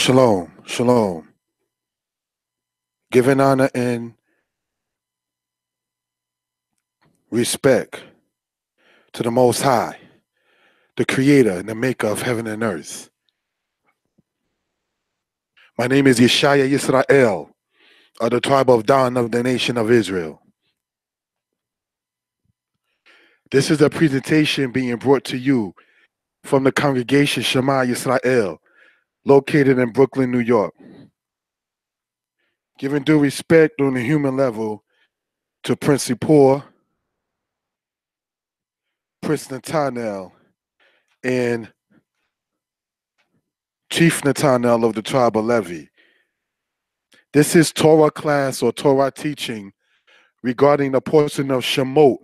Shalom, shalom. Giving honor and respect to the Most High, the Creator and the Maker of heaven and earth. My name is Yeshaya Yisrael, of the tribe of Dan of the nation of Israel. This is a presentation being brought to you from the congregation Shema Yisrael, located in Brooklyn, New York. Giving due respect on the human level to Prince Zippor, Prince Nathaniel, and Chief Nathaniel of the tribe of Levi. This is Torah class or Torah teaching regarding the portion of Shemot,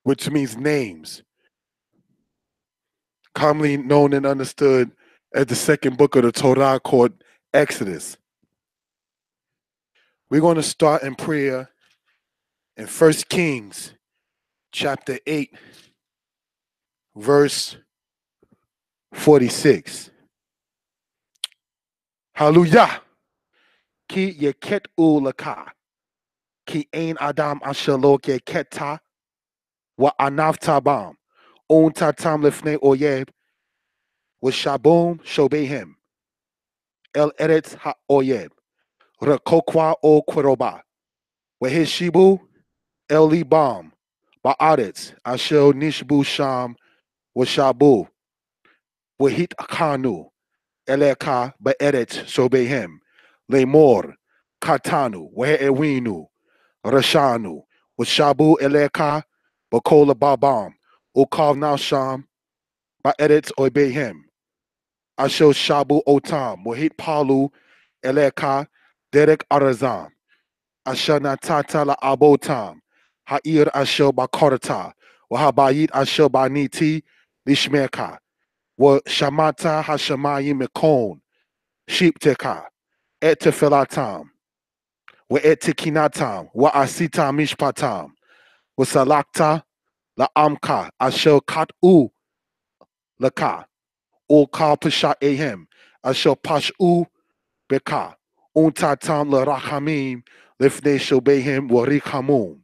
which means names, commonly known and understood as the second book of the Torah called Exodus. We're going to start in prayer in 1 Kings chapter 8, verse 46. Hallelujah. Ki yeket ulaka. Ki ein adam ashalo ke keta wa anav tabam. On tatam lefne oyeb. Wa shabum shobehem. El eret ha oyeb. Rekokwa o kweroba. Wa hishibu el libam. Ba'aretz asher nishbu sham wa shabu. Wa hit akanu. Eleka ba'eret shobehem. Lemor. Katanu. Wa ewinu. Rashanu, Washabu Eleka, Bakola Babam, Ukav Nasham, Ba'edit Obehem, Asho Shabu Otam, Wahit Palu, Eleka, Derek Arazam, Ashana Tata La Abotam, Ha'ir Asho Bakorata, Wahabayit Asho Baniti, Lishmeka, Wa Shamata Hashamayim Mekon, Sheep Teka, Etefelatam. Wa etikinatam, wa asita mishpatam, wa salakta la amka, asher kat u laka, o ka pasha ehem, asher pash u beka, untatam la rachamim, lifne shobehem wa rikhamum,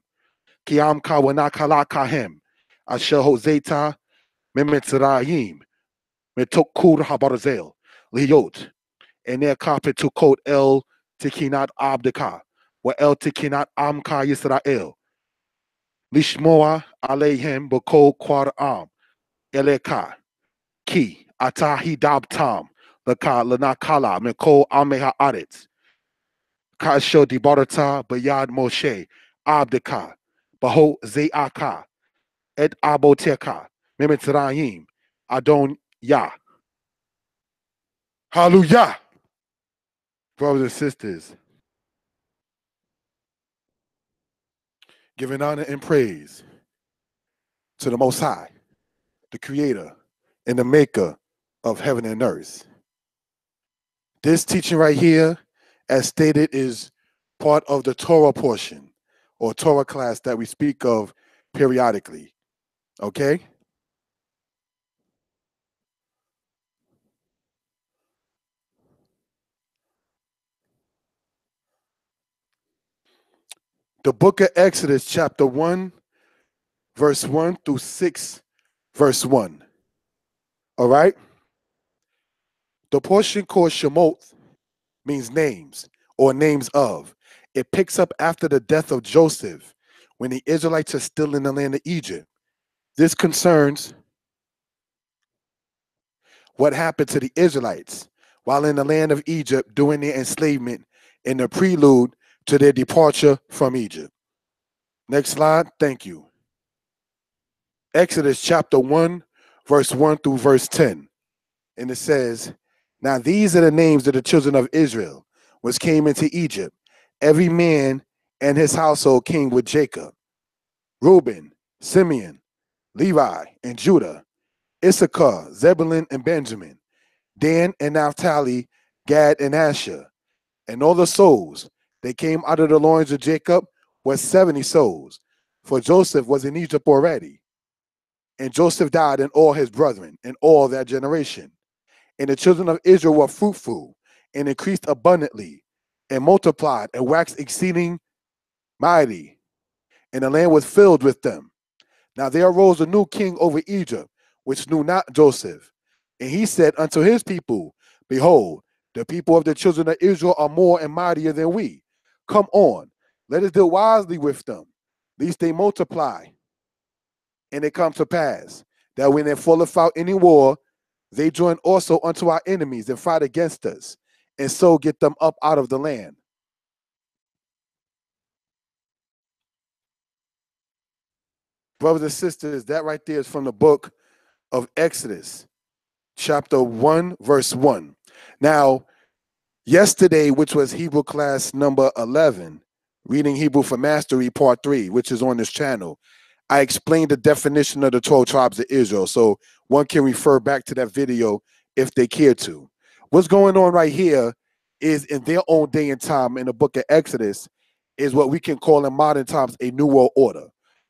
kiamka wa nakalakahem, asher hozeta memitzrayim, metokur habarzel, liot, eneka petukot el tikinat abdeka. Wa el tikinat amka Yisrael. Lishmoa alehem boko kwaram. Eleka. Ki atahi dabtam. Laka lanakala meko ameha aretz. Kasho dibarata bayad Moshe. Abdeka. Baho zeaka. Et aboteka. Memitzrayim. Adon ya. Hallelujah. Brothers and sisters. Giving honor and praise to the Most High, the Creator and the Maker of heaven and earth. This teaching right here, as stated, is part of the Torah portion or Torah class that we speak of periodically. Okay? The book of Exodus, chapter 1, verse 1 through 6, verse 1. All right? The portion called Shemot means names or names of. It picks up after the death of Joseph when the Israelites are still in the land of Egypt. This concerns what happened to the Israelites while in the land of Egypt during their enslavement and the prelude to their departure from Egypt. Next slide. Thank you. Exodus chapter 1, verse 1 through verse 10. And it says, now these are the names of the children of Israel, which came into Egypt. Every man and his household came with Jacob. Reuben, Simeon, Levi, and Judah, Issachar, Zebulun, and Benjamin, Dan and Naphtali, Gad and Asher. And all the souls that came out of the loins of Jacob was 70 souls, for Joseph was in Egypt already. And Joseph died and all his brethren and all that generation. And the children of Israel were fruitful and increased abundantly and multiplied and waxed exceeding mighty. And the land was filled with them. Now there arose a new king over Egypt, which knew not Joseph. And he said unto his people, Behold, the people of the children of Israel are more and mightier than we. Come on, let us deal wisely with them, lest they multiply. And it come to pass that when they falleth out any war, they join also unto our enemies and fight against us, and so get them up out of the land. Brothers and sisters, that right there is from the book of Exodus, chapter 1, verse 1. Now, yesterday, which was Hebrew class number 11, Reading Hebrew for Mastery, part 3, which is on this channel, I explained the definition of the 12 tribes of Israel. So one can refer back to that video if they care to. What's going on right here is in their own day and time in the book of Exodus is what we can call in modern times a new world order.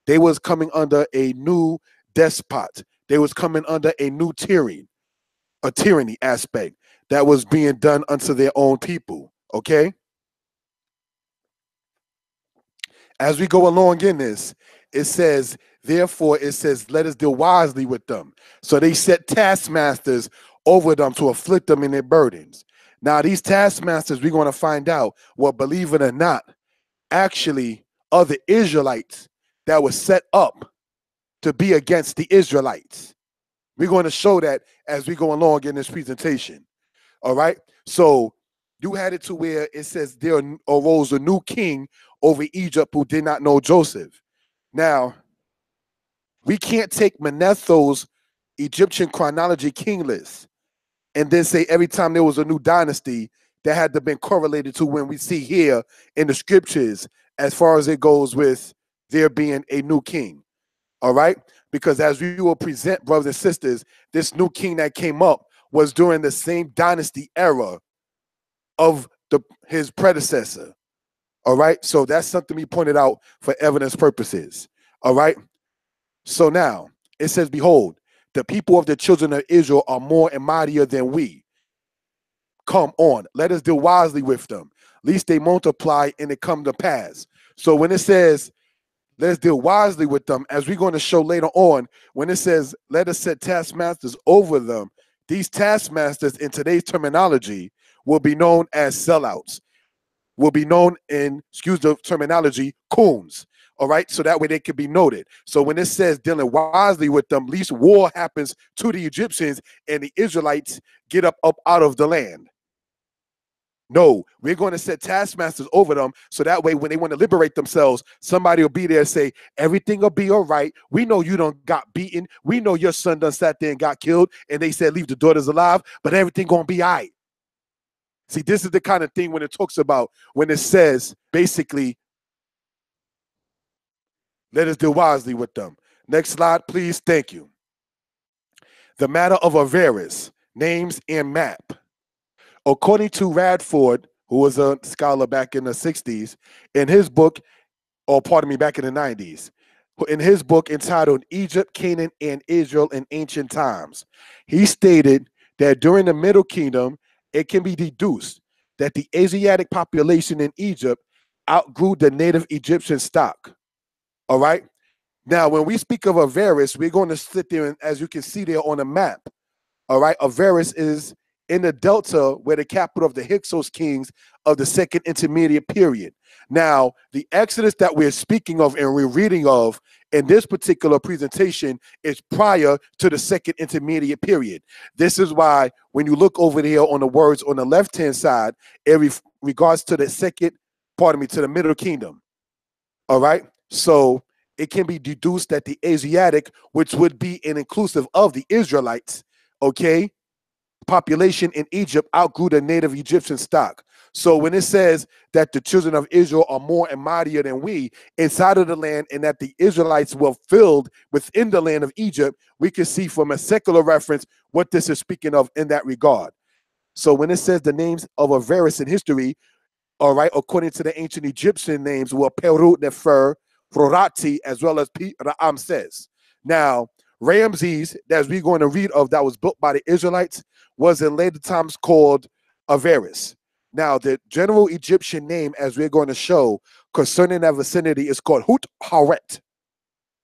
They was coming under a new despot. They was coming under a new tyranny, a tyranny aspect that was being done unto their own people, okay? As we go along in this, it says, therefore, it says, let us deal wisely with them. So they set taskmasters over them to afflict them in their burdens. Now, these taskmasters, we're going to find out, well, believe it or not, actually are the Israelites that were set up to be against the Israelites. We're going to show that as we go along in this presentation. All right. So you had it to where it says there arose a new king over Egypt who did not know Joseph. Now, we can't take Manetho's Egyptian chronology king list and then say every time there was a new dynasty that had to been correlated to when we see here in the scriptures as far as it goes with there being a new king. All right? Because as we will present, brothers and sisters, this new king that came up was during the same dynasty era of his predecessor. All right? So that's something we pointed out for evidence purposes. All right? So now it says, behold, the people of the children of Israel are more and mightier than we. Come on, let us deal wisely with them, lest they multiply and it come to pass. So when it says, let's deal wisely with them, as we're going to show later on, when it says, let us set taskmasters over them, these taskmasters in today's terminology will be known as sellouts, will be known in, excuse the terminology, coons. All right, so that way they can be noted. So when it says dealing wisely with them, least war happens to the Egyptians and the Israelites get up out of the land. No, we're going to set taskmasters over them so that way when they want to liberate themselves, somebody will be there and say, everything will be all right. We know you done got beaten. We know your son done sat there and got killed. And they said, leave the daughters alive, but everything going to be all right. See, this is the kind of thing when it talks about, when it says, basically, let us deal wisely with them. Next slide, please. Thank you. The matter of Avaris, names and map. According to Radford, who was a scholar back in the 60s, in his book, or pardon me, back in the 90s, in his book entitled Egypt, Canaan, and Israel in Ancient Times, he stated that during the Middle Kingdom, it can be deduced that the Asiatic population in Egypt outgrew the native Egyptian stock. All right. Now, when we speak of Avaris, we're going to sit there, and as you can see there on the map, all right, Avaris is in the Delta, where the capital of the Hyksos kings of the second intermediate period. Now, the Exodus that we're speaking of and we're reading of in this particular presentation is prior to the second intermediate period. This is why when you look over there on the words on the left-hand side, it regards to the second, pardon me, to the Middle Kingdom. All right, so it can be deduced that the Asiatic, which would be an inclusive of the Israelites, okay, population in Egypt outgrew the native Egyptian stock. So when it says that the children of Israel are more and mightier than we inside of the land, and that the Israelites were filled within the land of Egypt, we can see from a secular reference what this is speaking of in that regard. So when it says the names of Avaris in history, all right, according to the ancient Egyptian names, were Peru, Nefer, Frorati, as well as Ramses. Now, Ramses, that we're going to read of, that was built by the Israelites, was in later times called Avaris. Now, the general Egyptian name, as we're going to show, concerning that vicinity is called Hut Haret.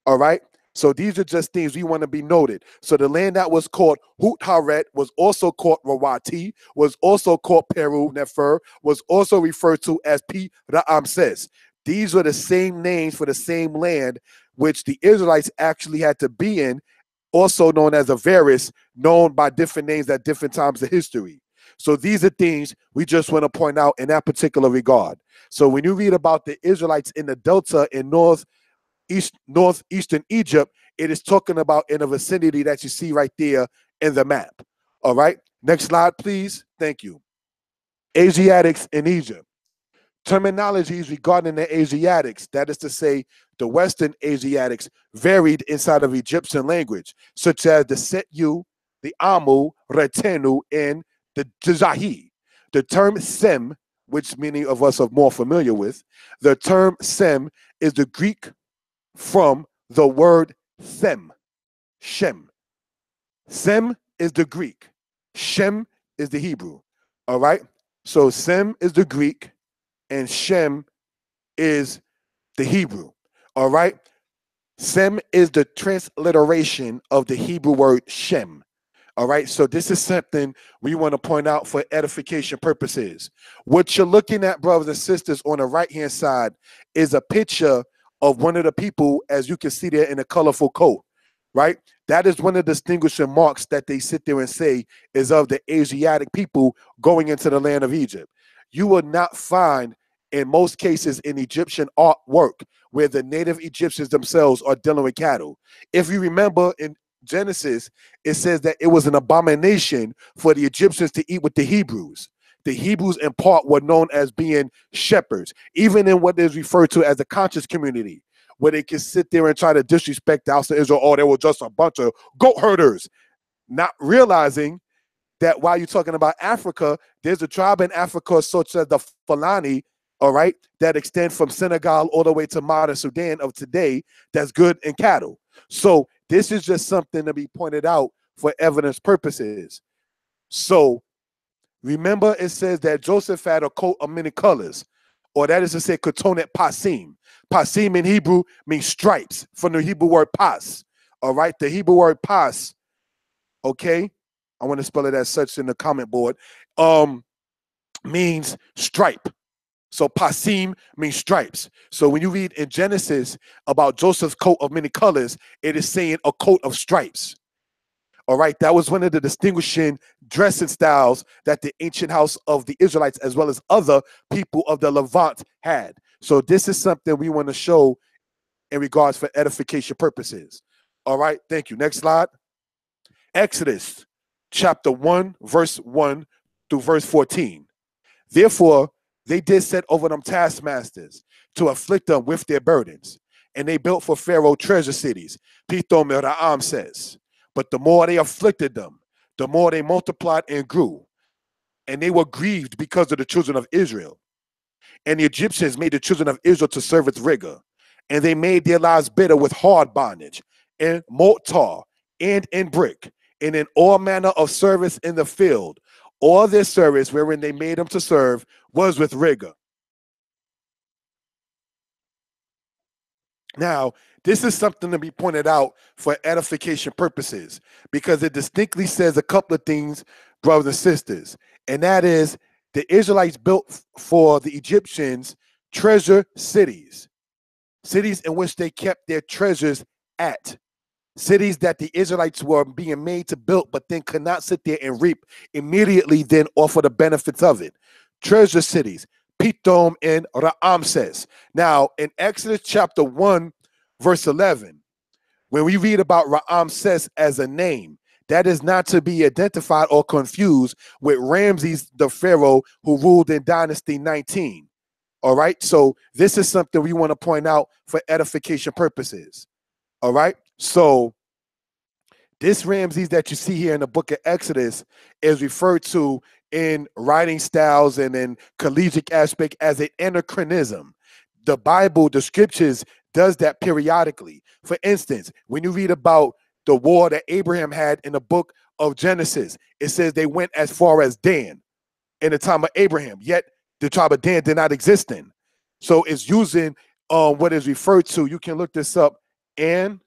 All right? So these are just things we want to be noted. So the land that was called Hut Haret was also called Rawati, was also called Peru Nefer, was also referred to as Pi Ramses. These were the same names for the same land which the Israelites actually had to be in, also known as Avaris, known by different names at different times of history. So these are things we just want to point out in that particular regard. So when you read about the Israelites in the Delta in northeastern Egypt, it is talking about in a vicinity that you see right there in the map. All right. Next slide, please. Thank you. Asiatics in Egypt. Terminologies regarding the Asiatics, that is to say, the Western Asiatics, varied inside of Egyptian language, such as the Setu, the Amu, Retenu, and the Jahi. The term Sem, which many of us are more familiar with, the term Sem is the Greek from the word Sem, Shem. Sem is the Greek. Shem is the Hebrew. All right? So Sem is the Greek and Shem is the Hebrew. All right? Sem is the transliteration of the Hebrew word Shem. All right, so this is something we want to point out for edification purposes. What you're looking at, brothers and sisters, on the right-hand side is a picture of one of the people, as you can see there in a colorful coat, right? That is one of the distinguishing marks that they sit there and say is of the Asiatic people going into the land of Egypt. You will not find, in most cases, in Egyptian artwork where the native Egyptians themselves are dealing with cattle. If you remember in Genesis, it says that it was an abomination for the Egyptians to eat with the Hebrews. The Hebrews, in part, were known as being shepherds, even in what is referred to as the conscious community, where they can sit there and try to disrespect the house of Israel. Oh, they were just a bunch of goat herders, not realizing that while you're talking about Africa, there's a tribe in Africa such as the Fulani, all right, that extend from Senegal all the way to modern Sudan of today, that's good in cattle. So this is just something to be pointed out for evidence purposes. So remember, it says that Joseph had a coat of many colors, or that is to say, katonet pasim. Pasim in Hebrew means stripes, from the Hebrew word pas. All right, the Hebrew word pas, okay, I want to spell it as such in the comment board, means stripe. So pasim means stripes. So when you read in Genesis about Joseph's coat of many colors, it is saying a coat of stripes. All right, that was one of the distinguishing dressing styles that the ancient house of the Israelites, as well as other people of the Levant, had. So this is something we want to show in regards for edification purposes. All right, thank you. Next slide. Exodus chapter 1, verse 1 through verse 14. Therefore, they did set over them taskmasters to afflict them with their burdens. And they built for Pharaoh treasure cities, Pithom and Ramses. But the more they afflicted them, the more they multiplied and grew. And they were grieved because of the children of Israel. And the Egyptians made the children of Israel to serve with rigor. And they made their lives bitter with hard bondage, in mortar, and in brick, and in all manner of service in the field. All their service wherein they made them to serve was with rigor. Now, this is something to be pointed out for edification purposes, because it distinctly says a couple of things, brothers and sisters, and that is the Israelites built for the Egyptians treasure cities, cities in which they kept their treasures at. Cities that the Israelites were being made to build, but then could not sit there and reap immediately then offer the benefits of it. Treasure cities, Pithom and Ramses. Now, in Exodus chapter 1, verse 11, when we read about Ramses as a name, that is not to be identified or confused with Ramses the Pharaoh who ruled in Dynasty 19. All right, so this is something we want to point out for edification purposes. All right, so this Ramses that you see here in the book of Exodus is referred to in writing styles and in collegiate aspect as an anachronism. The Bible, the scriptures, does that periodically. For instance, when you read about the war that Abraham had in the book of Genesis. It says they went as far as Dan in the time of Abraham, yet the tribe of Dan did not exist then. So it's using what is referred to, you can look this up, anachronism.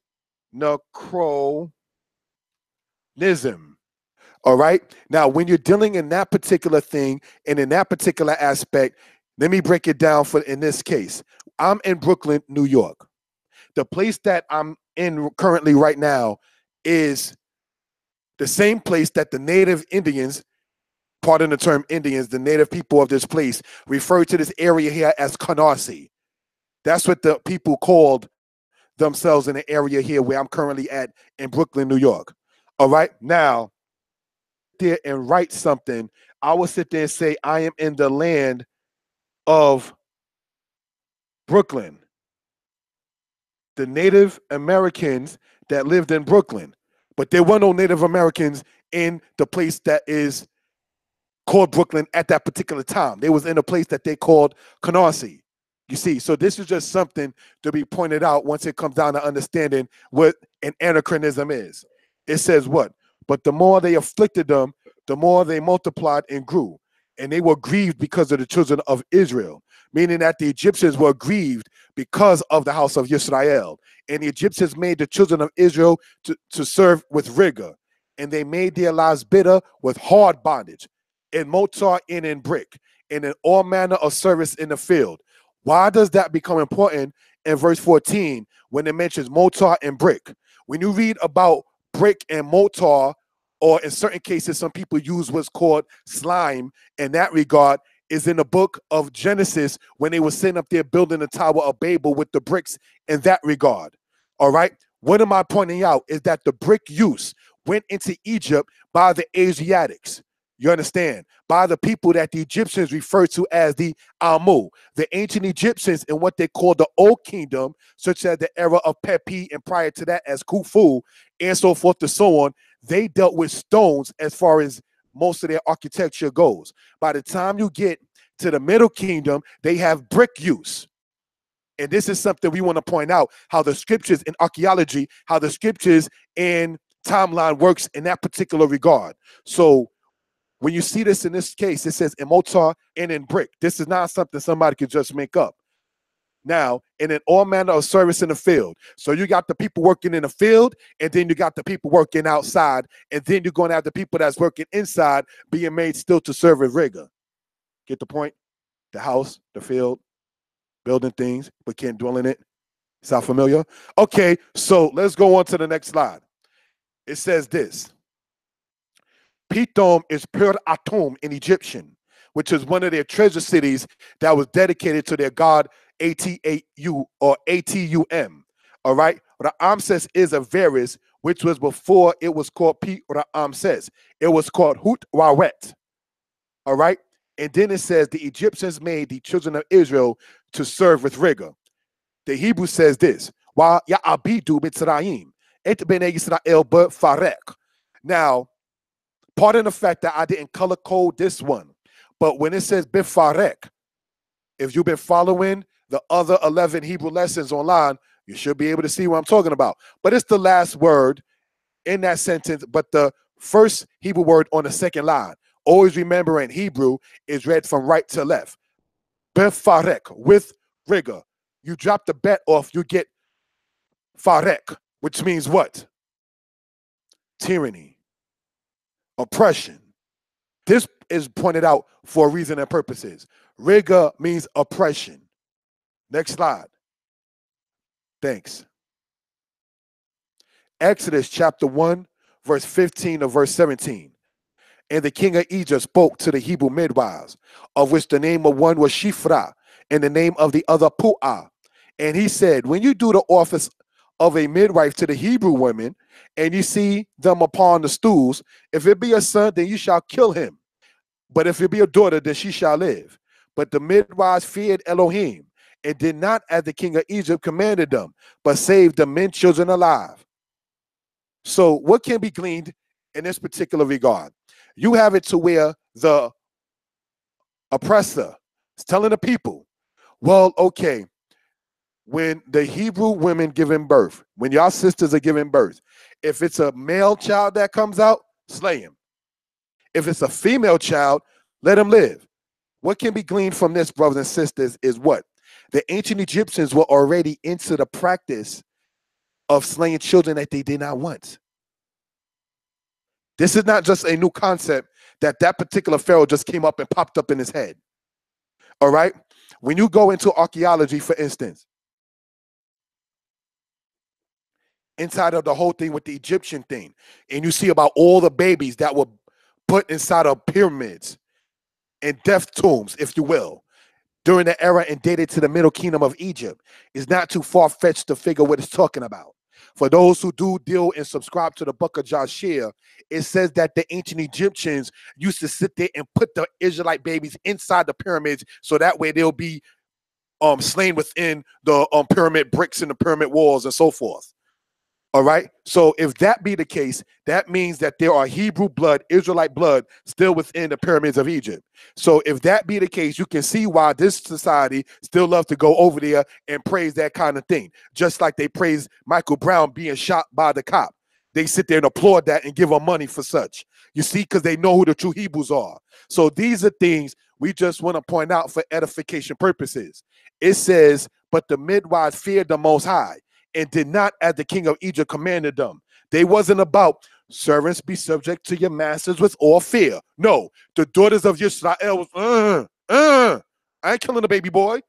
All right. Now, when you're dealing in that particular thing and in that particular aspect, let me break it down for in this case. I'm in Brooklyn, New York. The place that I'm in currently right now is the same place that the native Indians, pardon the term Indians, the native people of this place, refer to this area here as Canarsie. That's what the people called themselves in the area here where I'm currently at in Brooklyn, New York. All right. Now, there and write something, I will sit there and say, I am in the land of Brooklyn. The Native Americans that lived in Brooklyn, but there were no Native Americans in the place that is called Brooklyn at that particular time. They was in a place that they called Canarsie. You see, so this is just something to be pointed out once it comes down to understanding what an anachronism is. It says what? But the more they afflicted them, the more they multiplied and grew. And they were grieved because of the children of Israel, meaning that the Egyptians were grieved because of the house of Israel. And the Egyptians made the children of Israel to serve with rigor. And they made their lives bitter with hard bondage, in mortar and in brick, and in all manner of service in the field. Why does that become important in verse 14 when it mentions mortar and brick? When you read about brick and mortar, or in certain cases, some people use what's called slime in that regard, is in the book of Genesis when they were sitting up there building the Tower of Babel with the bricks in that regard. All right. What am I pointing out is that the brick use went into Egypt by the Asiatics. You understand? By the people that the Egyptians refer to as the Amu, the ancient Egyptians in what they call the Old Kingdom, such as the era of Pepi and prior to that as Khufu and so forth and so on. They dealt with stones as far as most of their architecture goes. By the time you get to the Middle Kingdom, they have brick use. And this is something we want to point out, how the scriptures in archaeology, how the scriptures in timeline works in that particular regard. So when you see this in this case, it says in mortar and in brick. This is not something somebody can just make up. Now, and in all manner of service in the field. So you got the people working in the field, and then you got the people working outside, and then you're going to have the people that's working inside being made still to serve with rigor. Get the point? The house, the field, building things, but can't dwell in it. Sound familiar? Okay, so let's go on to the next slide. It says this. Pithom is Pir Atum in Egyptian, which is one of their treasure cities that was dedicated to their god Atau or Atum. All right. Ramses is Avaris, which was before it was called Ramses. It was called Hut Wawet. All right. And then it says the Egyptians made the children of Israel to serve with rigor. The Hebrew says this. Wa Ya'abidu Mitzrayim. Et bnei Yisrael b'farek. Now, pardon the fact that I didn't color code this one, but when it says bifarek, if you've been following the other 11 Hebrew lessons online, you should be able to see what I'm talking about. But it's the last word in that sentence, but the first Hebrew word on the second line. Always remember in Hebrew is read from right to left. Bifarek, with rigor. You drop the bet off, you get farek, which means what? Tyranny. Oppression. This is pointed out for a reason and purposes. Rigor means oppression. Next slide. Thanks. Exodus chapter 1, verse 15 to verse 17. And the king of Egypt spoke to the Hebrew midwives, of which the name of one was Shifra, and the name of the other Pu'ah. And he said, when you do the office of a midwife to the Hebrew women, and you see them upon the stools, if it be a son, then you shall kill him. But if it be a daughter, then she shall live. But the midwives feared Elohim, and did not as the king of Egypt commanded them, but saved the men children alive. So what can be gleaned in this particular regard? You have it to where the oppressor is telling the people, well, okay, when the Hebrew women giving birth, when y'all sisters are giving birth, if it's a male child that comes out, slay him. If it's a female child, let him live. What can be gleaned from this, brothers and sisters, is what? The ancient Egyptians were already into the practice of slaying children that they did not want. This is not just a new concept that particular Pharaoh just came up and popped up in his head. All right? When you go into archaeology, for instance, inside of the whole thing with the Egyptian thing, and you see about all the babies that were put inside of pyramids and death tombs, if you will, during the era and dated to the Middle Kingdom of Egypt, is not too far-fetched to figure what it's talking about. For those who do deal and subscribe to the book of Joshua, it says that the ancient Egyptians used to sit there and put the Israelite babies inside the pyramids so that way they'll be slain within the pyramid bricks and the pyramid walls and so forth. All right. So if that be the case, that means that there are Hebrew blood, Israelite blood still within the pyramids of Egypt. So if that be the case, you can see why this society still loves to go over there and praise that kind of thing. Just like they praise Michael Brown being shot by the cop. They sit there and applaud that and give them money for such. You see, because they know who the true Hebrews are. So these are things we just want to point out for edification purposes. It says, but the midwives feared the Most High and did not as the king of Egypt commanded them. They wasn't about servants be subject to your masters with all fear. No, the daughters of Israel was, I ain't killing the baby boy.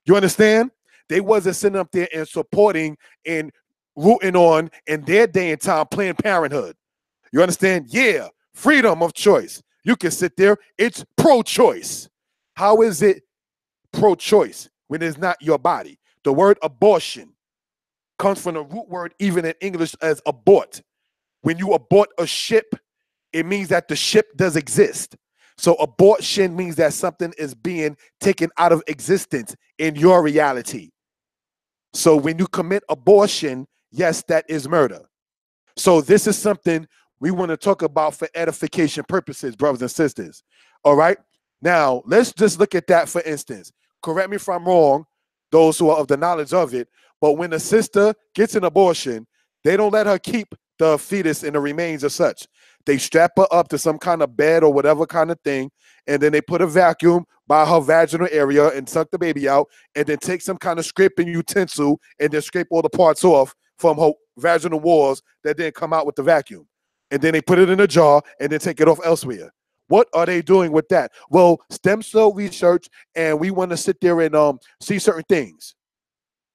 You understand? They wasn't sitting up there and supporting and rooting on in their day and time Planned Parenthood. You understand? Yeah, freedom of choice. You can sit there. It's pro-choice. How is it pro-choice when it's not your body? The word abortion comes from the root word, even in English, as abort. When you abort a ship, it means that the ship does exist. So abortion means that something is being taken out of existence in your reality. So when you commit abortion, yes, that is murder. So this is something we want to talk about for edification purposes, brothers and sisters. All right. Now, let's just look at that, for instance. Correct me if I'm wrong, those who are of the knowledge of it. But when a sister gets an abortion, they don't let her keep the fetus and the remains or such. They strap her up to some kind of bed or whatever kind of thing, and then they put a vacuum by her vaginal area and suck the baby out, and then take some kind of scraping utensil and then scrape all the parts off from her vaginal walls that then come out with the vacuum. And then they put it in a jar and then take it off elsewhere. What are they doing with that? Well, stem cell research, and we want to sit there and see certain things.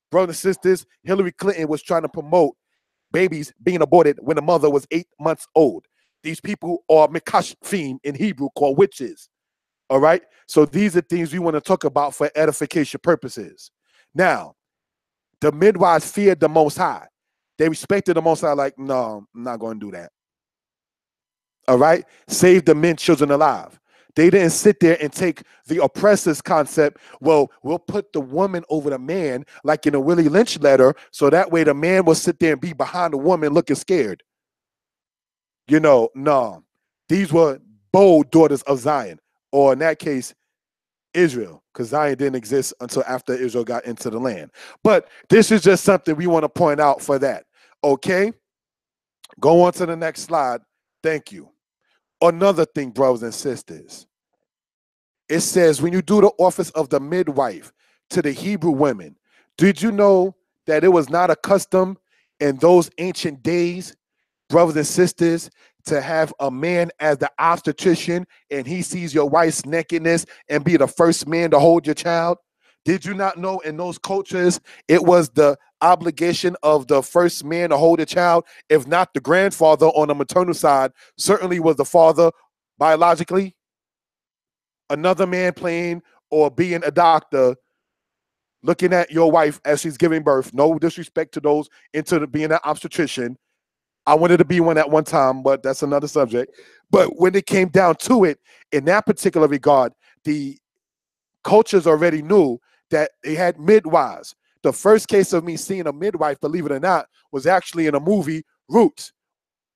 Brothers and sisters, Hillary Clinton was trying to promote babies being aborted when the mother was 8 months old. These people are mikashfim in Hebrew, called witches. All right? So these are things we want to talk about for edification purposes. Now, the midwives feared the Most High. They respected the Most High, like, no, I'm not going to do that. All right? Save the men, children alive. They didn't sit there and take the oppressor's concept. Well, we'll put the woman over the man, like in a Willie Lynch letter, so that way the man will sit there and be behind the woman looking scared. You know, no. These were bold daughters of Zion, or in that case, Israel, because Zion didn't exist until after Israel got into the land. But this is just something we want to point out for that. Okay? Go on to the next slide. Thank you. Another thing, brothers and sisters, it says when you do the office of the midwife to the Hebrew women, did you know that it was not a custom in those ancient days, brothers and sisters, to have a man as the obstetrician and he sees your wife's nakedness and be the first man to hold your child? Did you not know in those cultures it was the obligation of the first man to hold a child, if not the grandfather on the maternal side, certainly was the father biologically? Another man playing or being a doctor, looking at your wife as she's giving birth. No disrespect to those into being an obstetrician. I wanted to be one at one time, but that's another subject. But when it came down to it, in that particular regard, the cultures already knew that they had midwives. The first case of me seeing a midwife, believe it or not, was actually in a movie, Roots,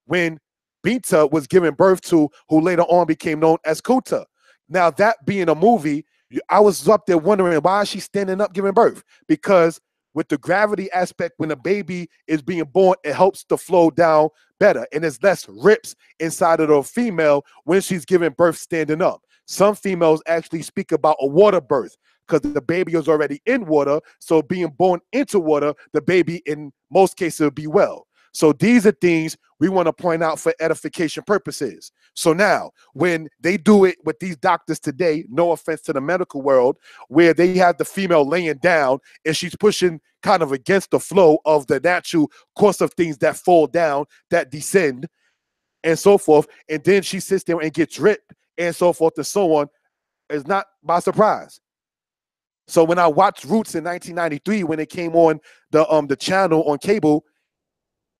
when Binta was giving birth to who later on became known as Kunta. Now, that being a movie, I was up there wondering, why is she standing up giving birth? Because with the gravity aspect, when a baby is being born, it helps the flow down better, and there's less rips inside of the female when she's giving birth standing up. Some females actually speak about a water birth because the baby is already in water, so being born into water, the baby in most cases will be well. So these are things we want to point out for edification purposes. So now, when they do it with these doctors today, no offense to the medical world, where they have the female laying down and she's pushing kind of against the flow of the natural course of things that fall down, that descend, and so forth, and then she sits there and gets ripped, and so forth and so on, is not by surprise. So when I watched Roots in 1993, when it came on the channel on cable,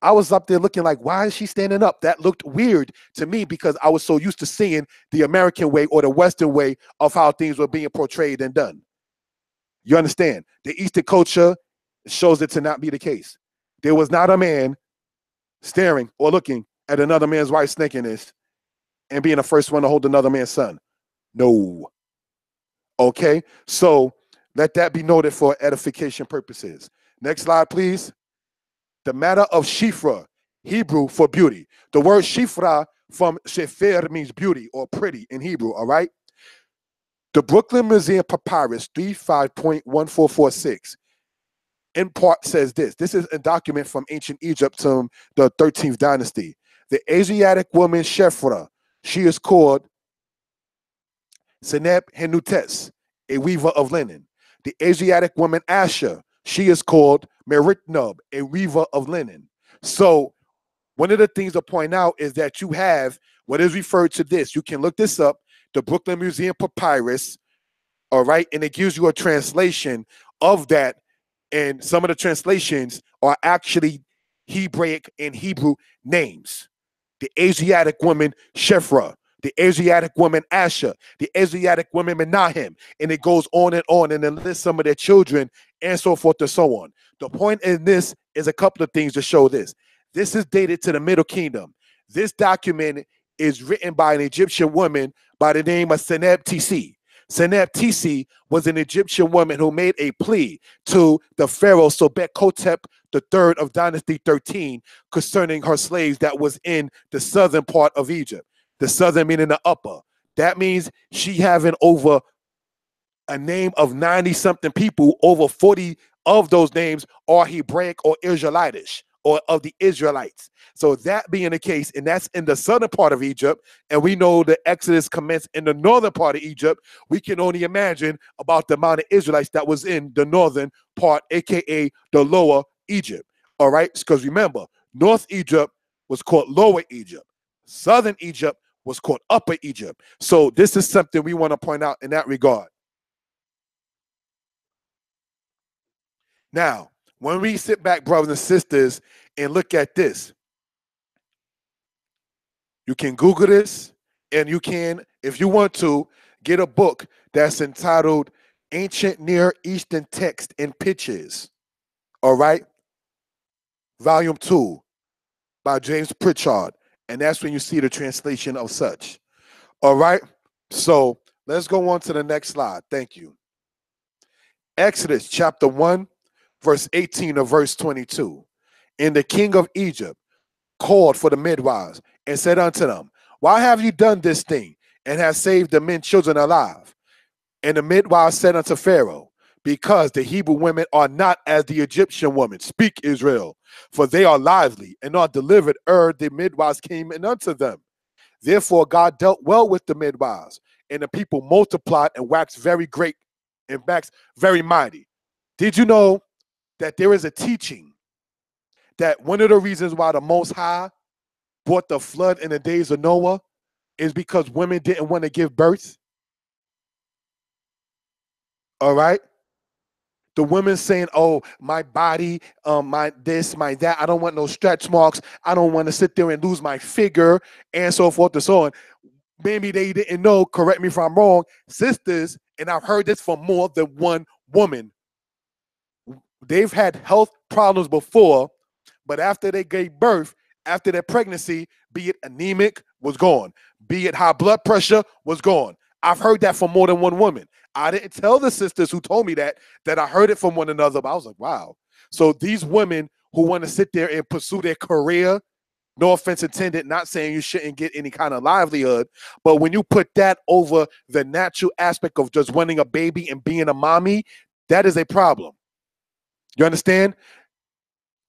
I was up there looking like, why is she standing up? That looked weird to me because I was so used to seeing the American way or the Western way of how things were being portrayed and done. You understand? The Eastern culture shows it to not be the case. There was not a man staring or looking at another man's wife nakedness and being the first one to hold another man's son. No. Okay? So let that be noted for edification purposes. Next slide, please. The matter of Shifra, Hebrew for beauty. The word Shifra from Shefer means beauty or pretty in Hebrew, all right? The Brooklyn Museum Papyrus 35.1446 in part says this. This is a document from ancient Egypt to the 13th dynasty. The Asiatic woman Shefra, she is called Seneb Henutes, a weaver of linen. The Asiatic woman Asher, she is called Meritnub, a weaver of linen. So one of the things to point out is that you have what is referred to this. You can look this up, the Brooklyn Museum Papyrus, all right? And it gives you a translation of that. And some of the translations are actually Hebraic and Hebrew names. The Asiatic woman Shefra, the Asiatic woman Asher, the Asiatic woman Menahem, and it goes on, and then lists some of their children, and so forth and so on. The point in this is a couple of things to show this. This is dated to the Middle Kingdom. This document is written by an Egyptian woman by the name of Seneb Tisi. Seneb Tisi was an Egyptian woman who made a plea to the Pharaoh Sobek-Hotep III of Dynasty 13 concerning her slaves that was in the southern part of Egypt. The southern meaning the upper. That means she having over a name of 90-something people. Over 40 of those names are Hebraic or Israelitish, or of the Israelites. So that being the case, and that's in the southern part of Egypt, and we know the Exodus commenced in the northern part of Egypt, we can only imagine about the amount of Israelites that was in the northern part, aka the lower Egypt. All right, because remember, North Egypt was called Lower Egypt. Southern Egypt was called Upper Egypt. So this is something we want to point out in that regard. Now, when we sit back, brothers and sisters, and look at this, you can Google this, and you can, if you want to, get a book that's entitled Ancient Near Eastern Text and Pictures, all right? Volume 2 by James Pritchard, and that's when you see the translation of such, all right? So let's go on to the next slide. Thank you. Exodus chapter 1, verse 18 to verse 22. And the king of Egypt called for the midwives and said unto them, why have you done this thing and have saved the men children alive? And the midwives said unto Pharaoh, because the Hebrew women are not as the Egyptian women. Speak, Israel, for they are lively and are delivered ere the midwives came in unto them. Therefore God dealt well with the midwives, and the people multiplied and waxed very great and waxed very mighty. Did you know that there is a teaching that one of the reasons why the Most High brought the flood in the days of Noah is because women didn't want to give birth? All right? The women saying, oh, my body, my this, my that, I don't want no stretch marks, I don't want to sit there and lose my figure, and so forth and so on. Maybe they didn't know, correct me if I'm wrong, sisters, and I've heard this from more than one woman, they've had health problems before, but after they gave birth, after their pregnancy, be it anemic, was gone. Be it high blood pressure, was gone. I've heard that from more than one woman. I didn't tell the sisters who told me that I heard it from one another, but I was like, wow. So these women who want to sit there and pursue their career, no offense intended, not saying you shouldn't get any kind of livelihood, but when you put that over the natural aspect of just wanting a baby and being a mommy, that is a problem. You understand?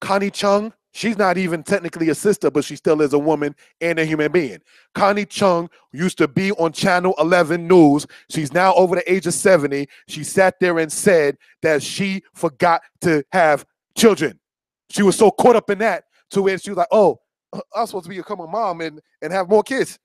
Connie Chung, she's not even technically a sister, but she still is a woman and a human being. Connie Chung used to be on Channel 11 News. She's now over the age of 70. She sat there and said that she forgot to have children. She was so caught up in that to where she was like, oh, I'm supposed to become a mom and have more kids.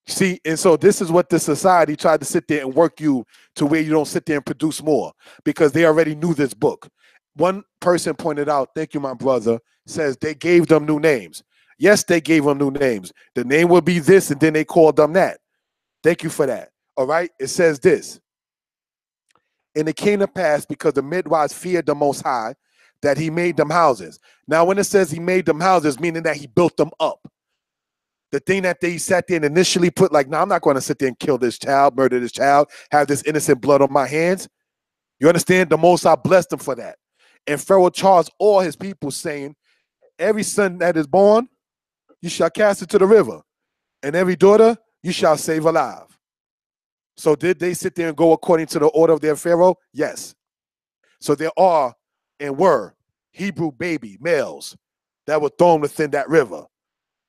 See, and so this is what the society tried to sit there and work you to where you don't sit there and produce more because they already knew this book. One person pointed out, thank you, my brother, says they gave them new names. Yes, they gave them new names. The name would be this, and then they called them that. Thank you for that. All right, it says this. And it came to pass because the midwives feared the Most High that he made them houses. Now, when it says he made them houses, meaning that he built them up. The thing that they sat there and initially put like, no, I'm not going to sit there and kill this child, murder this child, have this innocent blood on my hands. You understand? The Most High blessed them for that. And Pharaoh charged all his people, saying, every son that is born, you shall cast into the river, and every daughter you shall save alive. So did they sit there and go according to the order of their Pharaoh? Yes. So there are and were Hebrew baby males that were thrown within that river,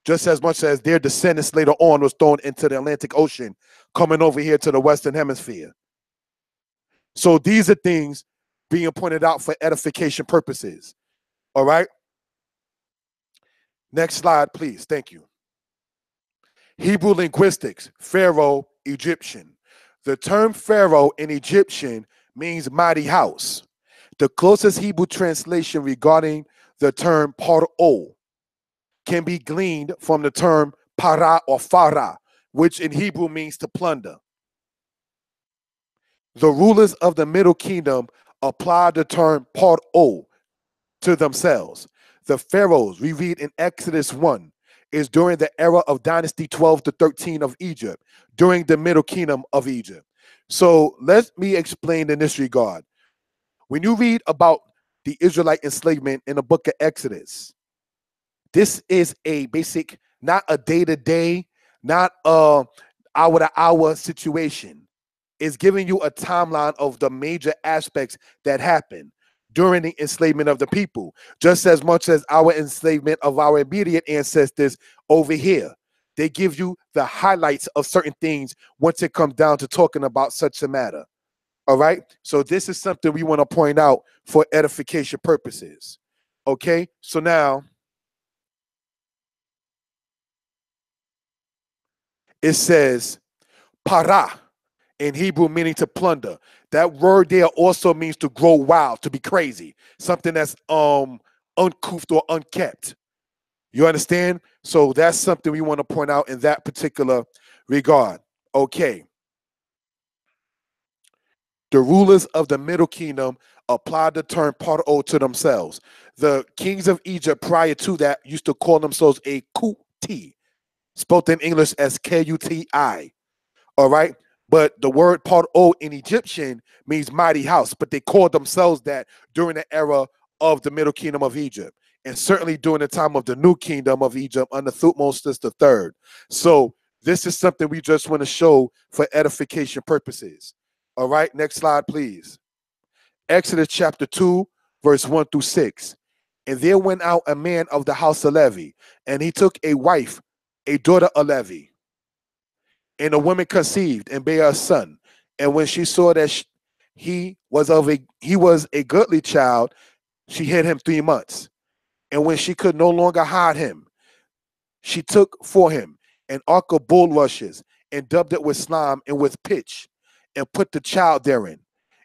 just as much as their descendants later on was thrown into the Atlantic Ocean, coming over here to the Western Hemisphere. So these are things being pointed out for edification purposes. All right. Next slide, please. Thank you. Hebrew linguistics, Pharaoh, Egyptian. The term Pharaoh in Egyptian means mighty house. The closest Hebrew translation regarding the term Pharaoh can be gleaned from the term para or farah, which in Hebrew means to plunder. The rulers of the Middle Kingdom applied the term Pharaoh to themselves. The pharaohs we read in Exodus 1 is during the era of dynasty 12 to 13 of Egypt, during the Middle Kingdom of Egypt. So let me explain in this regard. When you read about the Israelite enslavement in the book of Exodus, this is a basic, not a day-to-day, not a hour-to-hour situation. It's giving you a timeline of the major aspects that happened during the enslavement of the people, just as much as our enslavement of our immediate ancestors over here. They give you the highlights of certain things once it comes down to talking about such a matter. All right. So this is something we want to point out for edification purposes. Okay. So now it says para in Hebrew, meaning to plunder. That word there also means to grow wild, to be crazy, something that's uncouth or unkept. You understand? So that's something we want to point out in that particular regard. Okay. The rulers of the Middle Kingdom applied the term Pharaoh to themselves. The kings of Egypt prior to that used to call themselves a Kuti, spelled in English as K-U-T-I. All right? But the word Pharaoh in Egyptian means mighty house, but they called themselves that during the era of the Middle Kingdom of Egypt, and certainly during the time of the New Kingdom of Egypt under Thutmose III. So this is something we just want to show for edification purposes. All right, next slide, please. Exodus chapter 2, verse 1 through 6. And there went out a man of the house of Levi, and he took a wife, a daughter of Levi. And the woman conceived and bare a son. And when she saw that he was a goodly child, she hid him 3 months. And when she could no longer hide him, she took for him an ark of bulrushes and dubbed it with slime and with pitch, and put the child therein.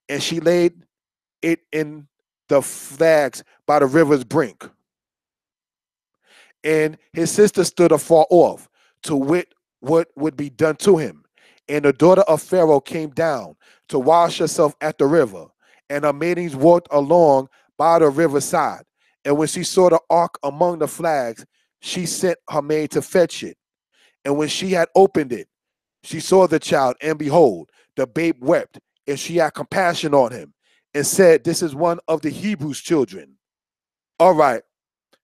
And she laid it in the flags by the river's brink. And his sister stood afar off to wit what would be done to him. And the daughter of Pharaoh came down to wash herself at the river. And her maidens walked along by the riverside. And when she saw the ark among the flags, she sent her maid to fetch it. And when she had opened it, she saw the child, and behold, the babe wept, and she had compassion on him and said, this is one of the Hebrews' children. All right.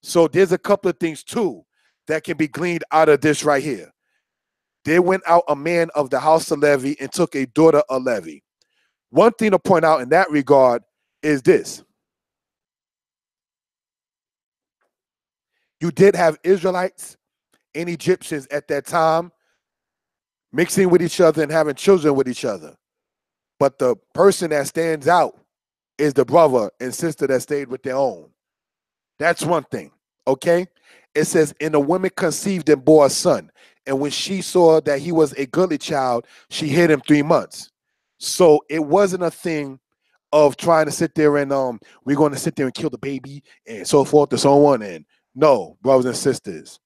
So there's a couple of things too that can be gleaned out of this right here. There went out a man of the house of Levi and took a daughter of Levi. One thing to point out in that regard is this. You did have Israelites and Egyptians at that time mixing with each other and having children with each other. But the person that stands out is the brother and sister that stayed with their own. That's one thing, okay? It says, and the woman conceived and bore a son. And when she saw that he was a goodly child, she hid him 3 months. So it wasn't a thing of trying to sit there and we're going to sit there and kill the baby and so forth and so on. And no, brothers and sisters.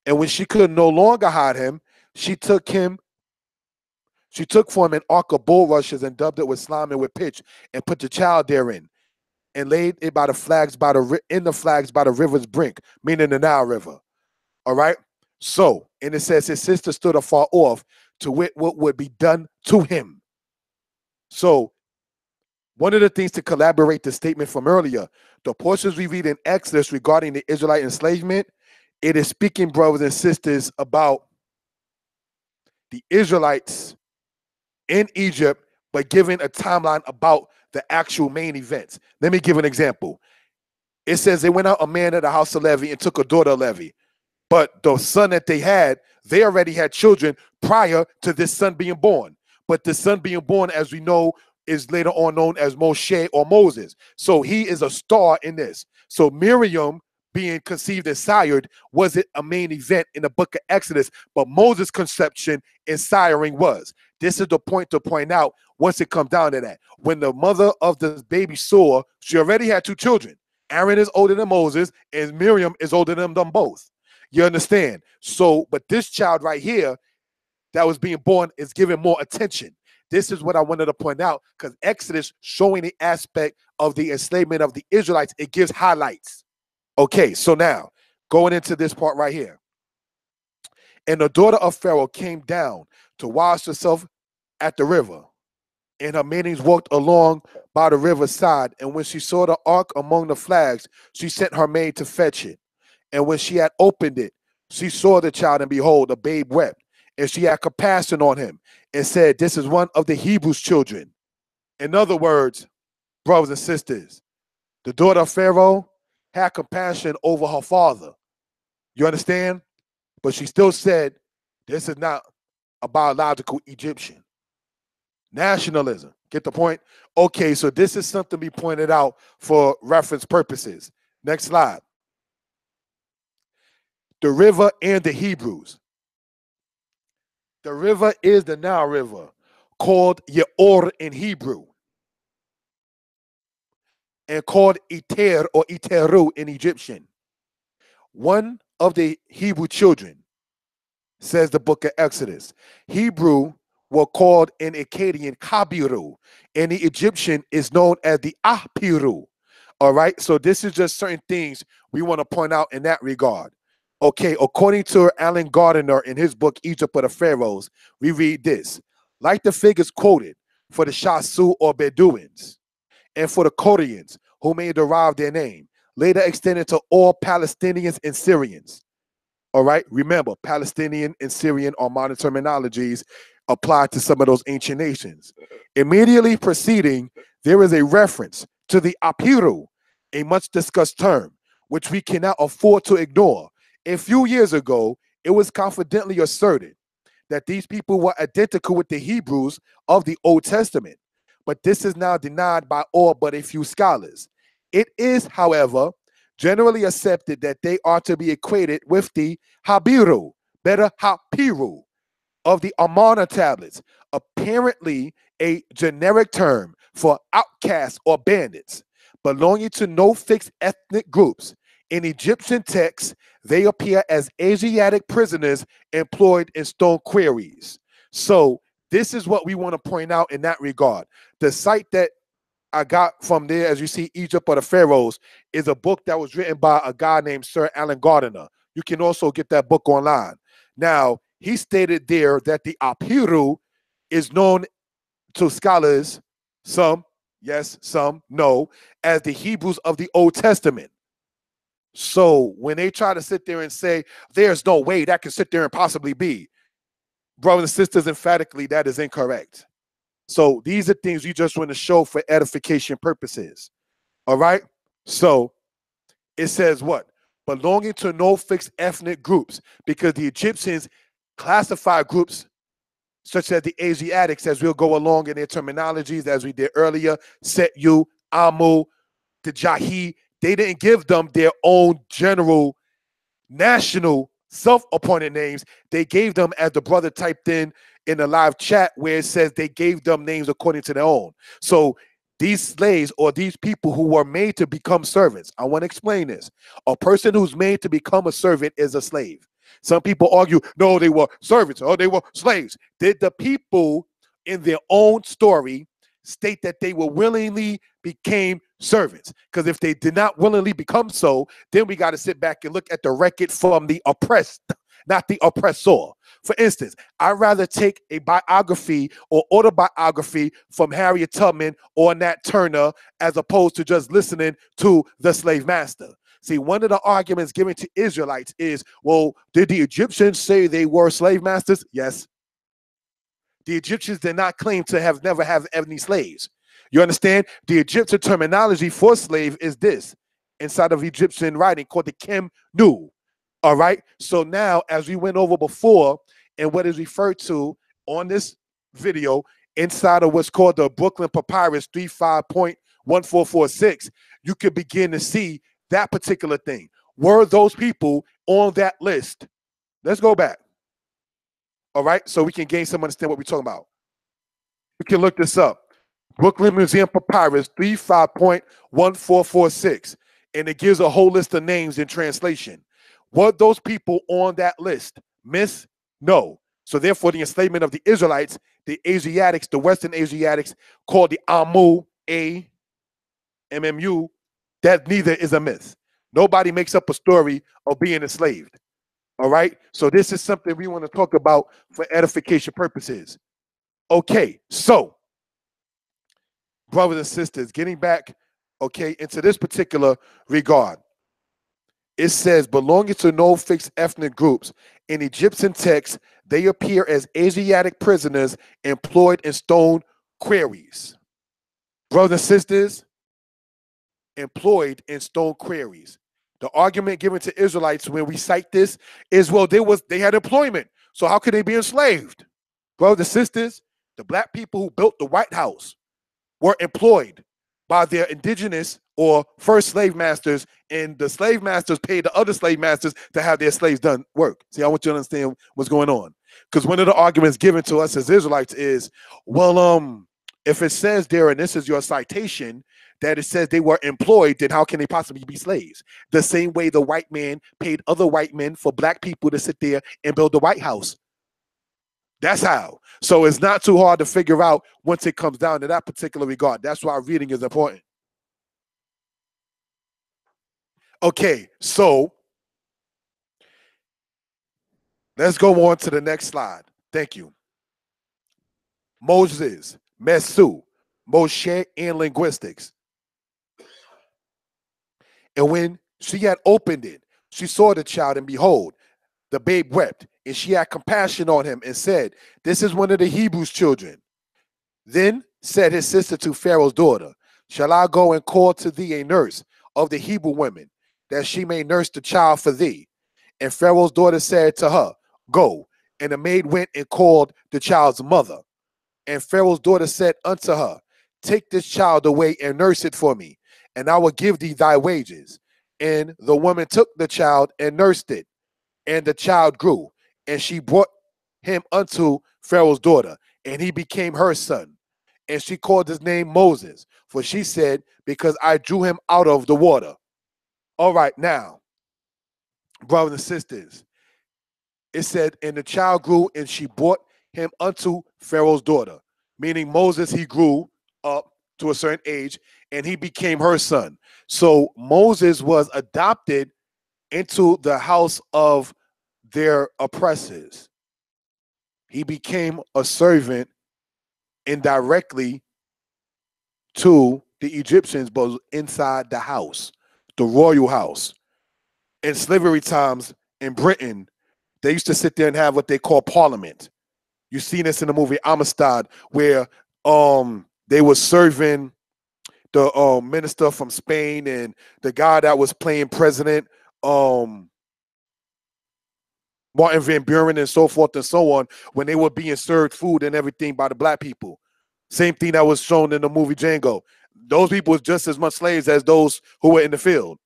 And when she could no longer hide him, she took for him an ark of bulrushes and dubbed it with slime and with pitch and put the child therein and laid it by the flags in the flags by the river's brink, meaning the Nile River. All right. So, and it says his sister stood afar off to wit what would be done to him. So, one of the things to collaborate the statement from earlier, the portions we read in Exodus regarding the Israelite enslavement, it is speaking, brothers and sisters, about the Israelites in Egypt, but giving a timeline about the actual main events. Let me give an example. It says they went out a man of the house of Levi and took a daughter of Levi. But the son that they already had children prior to this son being born. But the son being born, as we know, is later on known as Moshe or Moses. So he is a star in this. So Miriam being conceived and sired wasn't a main event in the book of Exodus, but Moses' conception and siring was. This is the point to point out once it comes down to that. When the mother of the baby saw, she already had 2 children. Aaron is older than Moses, and Miriam is older than them both. You understand? So, but this child right here that was being born is given more attention. This is what I wanted to point out, because Exodus showing the aspect of the enslavement of the Israelites, it gives highlights. Okay, so now going into this part right here. And the daughter of Pharaoh came down to wash herself at the river, and her maidens walked along by the riverside. And when she saw the ark among the flags, she sent her maid to fetch it. And when she had opened it, she saw the child, and behold, the babe wept. And she had compassion on him and said, this is one of the Hebrews' children. In other words, brothers and sisters, the daughter of Pharaoh had compassion over her father. You understand? But she still said, this is not a biological Egyptian. Nationalism. Get the point? Okay, so this is something we pointed out for reference purposes. Next slide. The river and the Hebrews. The river is the Nile River, called Yeor in Hebrew, and called Iter or Iteru in Egyptian. One of the Hebrew children, says the book of Exodus. Hebrew were called in Akkadian Habiru, and the Egyptian is known as the Apiru. All right, so this is just certain things we want to point out in that regard. Okay, according to Alan Gardner in his book, Egypt of the Pharaohs, we read this. Like the figures quoted for the Shasu or Bedouins and for the Koreans, who may derive their name, later extended to all Palestinians and Syrians. All right, remember, Palestinian and Syrian are modern terminologies applied to some of those ancient nations. Immediately preceding, there is a reference to the Habiru, a much discussed term, which we cannot afford to ignore. A few years ago, it was confidently asserted that these people were identical with the Hebrews of the Old Testament, but this is now denied by all but a few scholars. It is, however, generally accepted that they are to be equated with the Habiru, better Habiru, of the Amarna tablets, apparently a generic term for outcasts or bandits, belonging to no fixed ethnic groups. In Egyptian texts, they appear as Asiatic prisoners employed in stone quarries. So this is what we want to point out in that regard. The site that I got from there, as you see, Egypt of the Pharaohs, is a book that was written by a guy named Sir Alan Gardner. You can also get that book online. Now, he stated there that the Habiru is known to scholars, some yes, some no, as the Hebrews of the Old Testament. So when they try to sit there and say, there's no way that can sit there and possibly be, brothers and sisters, emphatically, that is incorrect. So these are things you just want to show for edification purposes. All right? So it says what? Belonging to no fixed ethnic groups, because the Egyptians classified groups such as the Asiatics, as we'll go along in their terminologies, as we did earlier, Setu, Amu, the Jahi. They didn't give them their own general national self-appointed names. They gave them, as the brother typed in the live chat, where it says they gave them names according to their own. So these slaves, or these people who were made to become servants, I want to explain this. A person who's made to become a servant is a slave. Some people argue, no, they were servants, or they were slaves. Did the people in their own story state that they were willingly became servants? Because if they did not willingly become so, then we got to sit back and look at the record from the oppressed, not the oppressor. For instance, I'd rather take a biography or autobiography from Harriet Tubman or Nat Turner as opposed to just listening to the slave master. See, one of the arguments given to Israelites is, well, did the Egyptians say they were slave masters? Yes. The Egyptians did not claim to have never have any slaves. You understand? The Egyptian terminology for slave is this, inside of Egyptian writing, called the Kem Nu. All right? So now, as we went over before, and what is referred to on this video, inside of what's called the Brooklyn Papyrus 35.1446, you can begin to see that particular thing. Were those people on that list? Let's go back. All right, so we can gain some understanding what we're talking about. We can look this up. Brooklyn Museum Papyrus 35.1446. And it gives a whole list of names in translation. Were those people on that list? Miss? No. So therefore, the enslavement of the Israelites, the Asiatics, the Western Asiatics, called the Amu, A-M-M-U, that neither is a myth. Nobody makes up a story of being enslaved. All right, so this is something we want to talk about for edification purposes. Okay, so brothers and sisters, getting back, okay, into this particular regard, it says belonging to no fixed ethnic groups. In Egyptian texts, they appear as Asiatic prisoners employed in stone quarries. Brothers and sisters, employed in stone quarries. The argument given to Israelites when we cite this is, well, they had employment, so how could they be enslaved? Brothers and sisters, the black people who built the White House were employed by their indigenous or first slave masters, and the slave masters paid the other slave masters to have their slaves done work. See, I want you to understand what's going on. Because one of the arguments given to us as Israelites is, well, if it says there, and this is your citation, that it says they were employed, then how can they possibly be slaves? The same way the white man paid other white men for black people to sit there and build the White House. That's how. So it's not too hard to figure out once it comes down to that particular regard. That's why reading is important. Okay, so let's go on to the next slide. Thank you. Moses, Mesu, Moshe, and linguistics. And when she had opened it, she saw the child, and behold, the babe wept, and she had compassion on him and said, this is one of the Hebrews' children. Then said his sister to Pharaoh's daughter, shall I go and call to thee a nurse of the Hebrew women, that she may nurse the child for thee? And Pharaoh's daughter said to her, go. And the maid went and called the child's mother. And Pharaoh's daughter said unto her, take this child away and nurse it for me, and I will give thee thy wages. And the woman took the child and nursed it. And the child grew, and she brought him unto Pharaoh's daughter, and he became her son. And she called his name Moses, for she said, because I drew him out of the water. All right, now, brothers and sisters, it said, and the child grew, and she brought him unto Pharaoh's daughter, meaning Moses, he grew up to a certain age, and he became her son. So Moses was adopted into the house of their oppressors. He became a servant indirectly to the Egyptians, but inside the house, the royal house. In slavery times in Britain, they used to sit there and have what they call parliament. You see this in the movie Amistad, where they were serving the minister from Spain and the guy that was playing president, Martin Van Buren and so forth and so on, when they were being served food and everything by the black people. Same thing that was shown in the movie Django. Those people was just as much slaves as those who were in the field.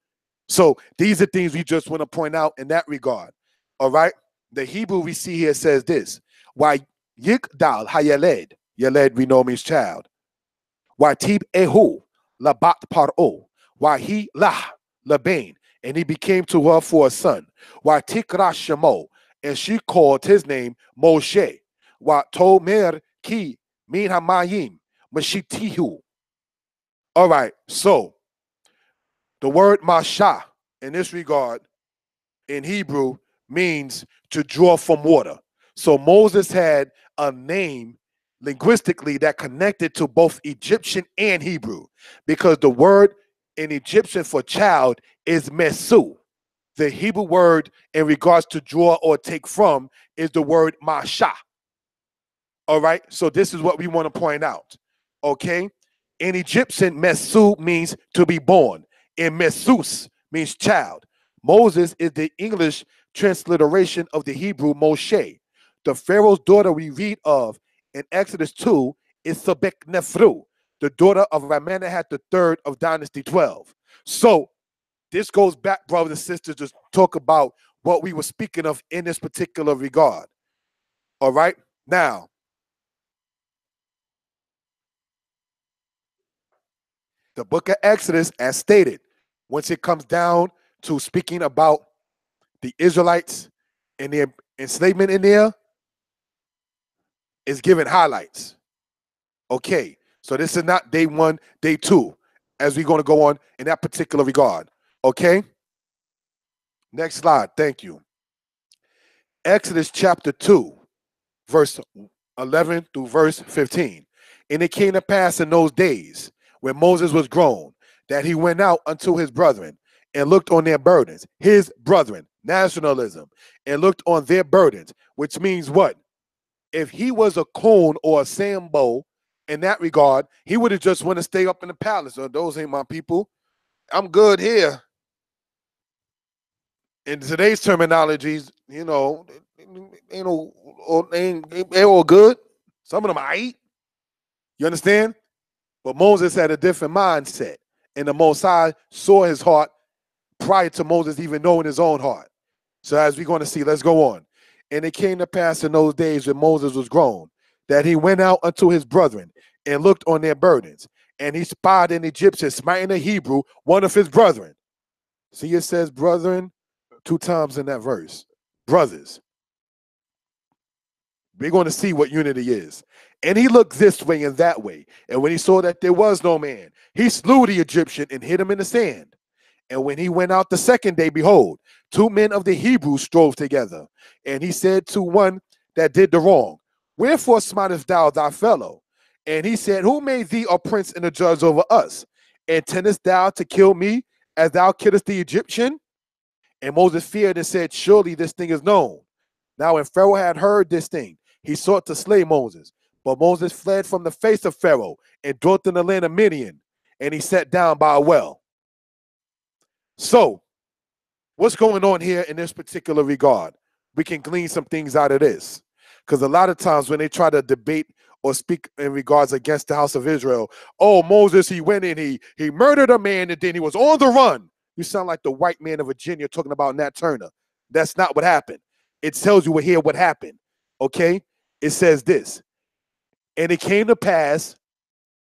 So these are things we just want to point out in that regard. All right. The Hebrew we see here says this. Why Yigdal Hayeled. Yeled we know means child. Why Tib Ehu Labat Paro. Why he lah Labain. And he became to her for a son. Why Tikra Shemo. And she called his name Moshe. Why Tomer Ki Min Hamayim Mashitihu. All right, so the word Masha in this regard in Hebrew means to draw from water. So Moses had a name linguistically that connected to both Egyptian and Hebrew, because the word in Egyptian for child is Mesu. The Hebrew word in regards to draw or take from is the word Masha. All right, so this is what we want to point out. Okay, in Egyptian, Mesu means to be born, and Mesus means child. Moses is the English transliteration of the Hebrew Moshe. The Pharaoh's daughter we read of in Exodus 2 is Sebek Nefru, the daughter of Ramenahat III of Dynasty 12. So this goes back, brothers and sisters, to talk about what we were speaking of in this particular regard. All right, now, the book of Exodus, as stated, once it comes down to speaking about the Israelites and their enslavement in there, is given highlights. Okay, so this is not day one, day two, as we're going to go on in that particular regard. Okay, next slide. Thank you. Exodus chapter 2, verse 11 through verse 15. And it came to pass in those days when Moses was grown, that he went out unto his brethren and looked on their burdens. His brethren, nationalism, and looked on their burdens, which means what? If he was a Coon or a Sambo in that regard, he would have just want to stay up in the palace. Oh, those ain't my people. I'm good here. In today's terminologies, you know, they all good. Some of them I eat. You understand? But Moses had a different mindset. And the Most High saw his heart prior to Moses even knowing his own heart. So as we're going to see, let's go on. And it came to pass in those days when Moses was grown, that he went out unto his brethren and looked on their burdens. And he spied an Egyptian smiting a Hebrew, one of his brethren. See, it says brethren 2 times in that verse. Brothers. We're going to see what unity is. And he looked this way and that way. And when he saw that there was no man, he slew the Egyptian and hid him in the sand. And when he went out the second day, behold, 2 men of the Hebrews strove together. And he said to one that did the wrong, wherefore smitest thou thy fellow? And he said, who made thee a prince and a judge over us? Intendest thou to kill me as thou killest the Egyptian? And Moses feared and said, surely this thing is known. Now when Pharaoh had heard this thing, he sought to slay Moses. But Moses fled from the face of Pharaoh and dwelt in the land of Midian. And he sat down by a well. So, what's going on here in this particular regard? We can glean some things out of this. Because a lot of times when they try to debate or speak in regards against the house of Israel, oh, Moses, he went in, he murdered a man, and then he was on the run. You sound like the white man of Virginia talking about Nat Turner. That's not what happened. It tells you here what happened. Okay? It says this. And it came to pass,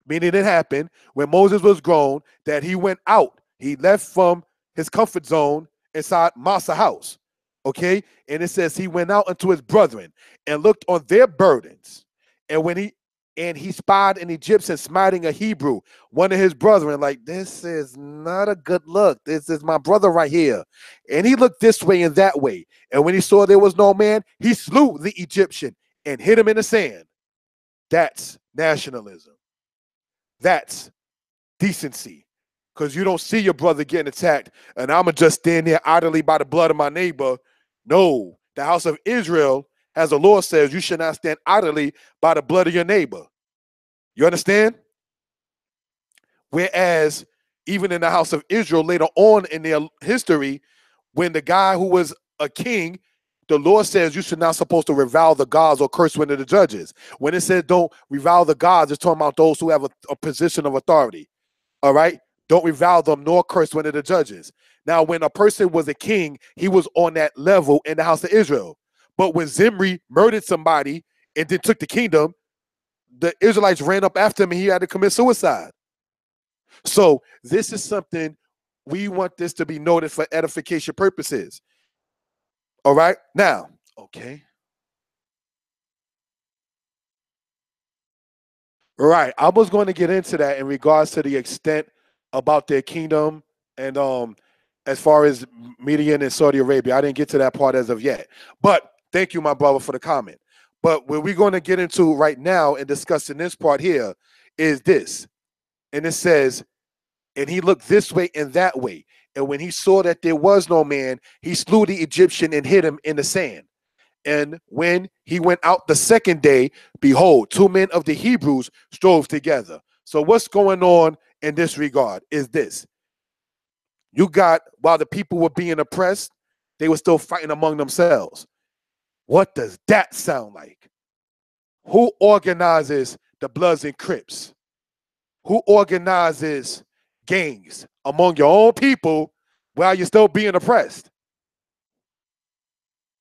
meaning it happened, when Moses was grown, that he went out. He left from his comfort zone inside Masa's house. Okay? And it says he went out unto his brethren and looked on their burdens. And when he spied an Egyptian smiting a Hebrew, one of his brethren, like, this is not a good look. This is my brother right here. And he looked this way and that way. And when he saw there was no man, he slew the Egyptian and hid him in the sand. That's nationalism. That's decency. Because you don't see your brother getting attacked and I'm going to just stand there idly by the blood of my neighbor. No, the house of Israel, as the Lord says, you should not stand idly by the blood of your neighbor. You understand? Whereas even in the house of Israel, later on in their history, when the guy who was a king, the Lord says you should not supposed to revile the gods or curse one of the judges. When it says don't revile the gods, it's talking about those who have a position of authority. All right? Don't revile them nor curse one of the judges. Now, when a person was a king, he was on that level in the house of Israel. But when Zimri murdered somebody and then took the kingdom, the Israelites ran up after him and he had to commit suicide. So this is something we want this to be noted for edification purposes. All right? Now, okay. Right. I was going to get into that in regards to the extent about their kingdom and as far as Midian and Saudi Arabia. I didn't get to that part as of yet. But thank you, my brother, for the comment. But what we're going to get into right now and discussing this part here is this. And it says, and he looked this way and that way. And when he saw that there was no man, he slew the Egyptian and hid him in the sand. And when he went out the second day, behold, 2 men of the Hebrews strove together. So what's going on in this regard is this. You got, while the people were being oppressed, they were still fighting among themselves. What does that sound like? Who organizes the Bloods and Crips? Who organizes gangs among your own people while you're still being oppressed?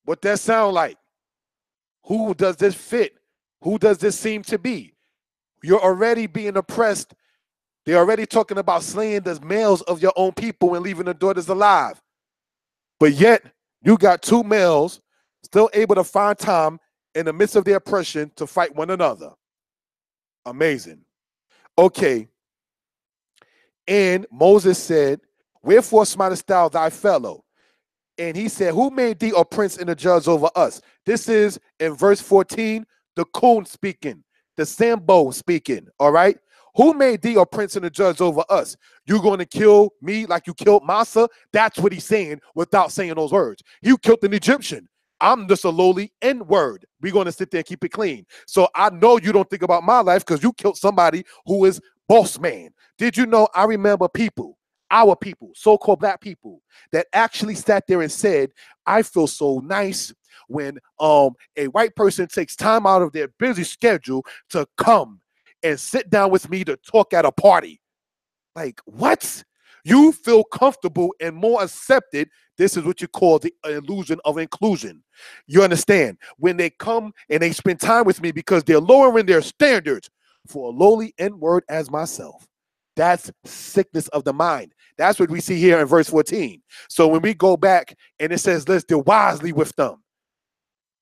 What that sound like? Who does this fit? Who does this seem to be? You're already being oppressed. They're already talking about slaying the males of your own people and leaving the daughters alive. But yet, you got 2 males still able to find time in the midst of their oppression to fight one another. Amazing. Okay. And Moses said, wherefore smitest thou thy fellow? And he said, who made thee a prince and a judge over us? This is in verse 14, the coon speaking, the Sambo speaking, all right? Who made thee a prince and a judge over us? You going to kill me like you killed Massa? That's what he's saying without saying those words. You killed an Egyptian. I'm just a lowly N-word. We're going to sit there and keep it clean. So I know you don't think about my life because you killed somebody who is boss man. Did you know I remember people, our people, so-called black people, that actually sat there and said, I feel so nice when a white person takes time out of their busy schedule to come and sit down with me to talk at a party. Like, what? You feel comfortable and more accepted. This is what you call the illusion of inclusion. You understand? When they come and they spend time with me because they're lowering their standards for a lowly N-word as myself. That's sickness of the mind. That's what we see here in verse 14. So when we go back and it says, let's deal wisely with them.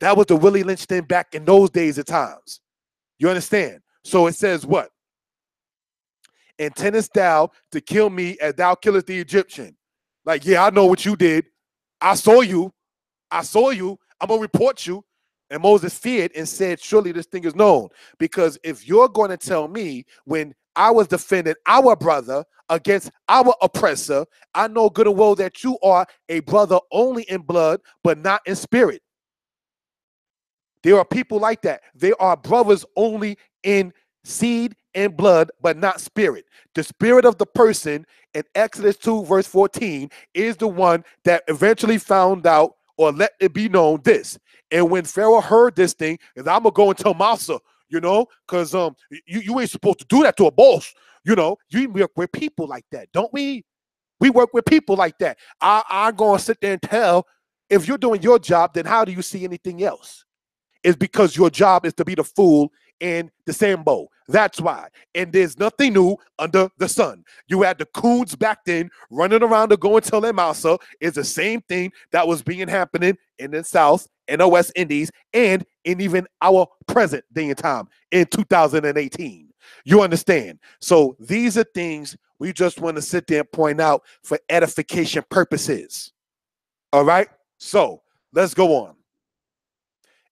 That was the Willie Lynch thing back in those days at times. You understand? So it says what? Intendest thou to kill me as thou killest the Egyptian? Like, yeah, I know what you did. I saw you. I saw you. I'm going to report you. And Moses feared and said, surely this thing is known. Because if you're going to tell me when I was defending our brother against our oppressor, I know good and well that you are a brother only in blood, but not in spirit. There are people like that. They are brothers only in seed and blood, but not spirit. The spirit of the person in Exodus 2, verse 14, is the one that eventually found out or let it be known this. And when Pharaoh heard this thing, and I'm going to go and tell Massa, you know, because you ain't supposed to do that to a boss. You know, you work with people like that, don't we? We work with people like that. I'm going to sit there and tell, if you're doing your job, then how do you see anything else? It's because your job is to be the fool and the Sambo. That's why. And there's nothing new under the sun. You had the coons back then running around to go and tell them Massa is the same thing that was being happening in the South and the West Indies and in even our present day and time in 2018. You understand? So these are things we just want to sit there and point out for edification purposes. All right? So let's go on.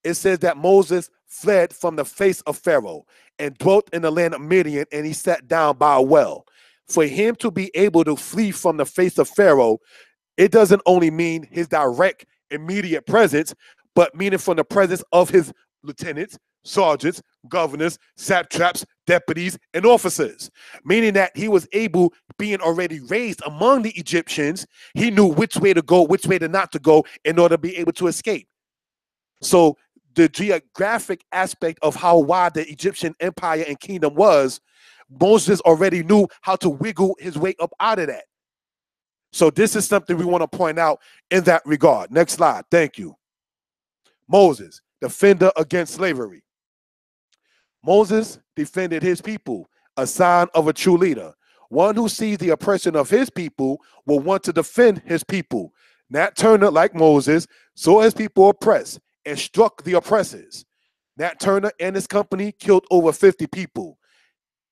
It says that Moses fled from the face of Pharaoh and dwelt in the land of Midian, and he sat down by a well. For him to be able to flee from the face of Pharaoh, it doesn't only mean his direct, immediate presence, but meaning from the presence of his lieutenants, sergeants, governors, satraps, deputies, and officers. Meaning that he was able, being already raised among the Egyptians, he knew which way to go, which way to not to go in order to be able to escape. So the geographic aspect of how wide the Egyptian empire and kingdom was, Moses already knew how to wiggle his way up out of that. So this is something we want to point out in that regard. Next slide. Thank you. Moses, defender against slavery. Moses defended his people, a sign of a true leader. One who sees the oppression of his people will want to defend his people. Nat Turner, like Moses, saw his people oppressed and struck the oppressors. Nat Turner and his company killed over 50 people.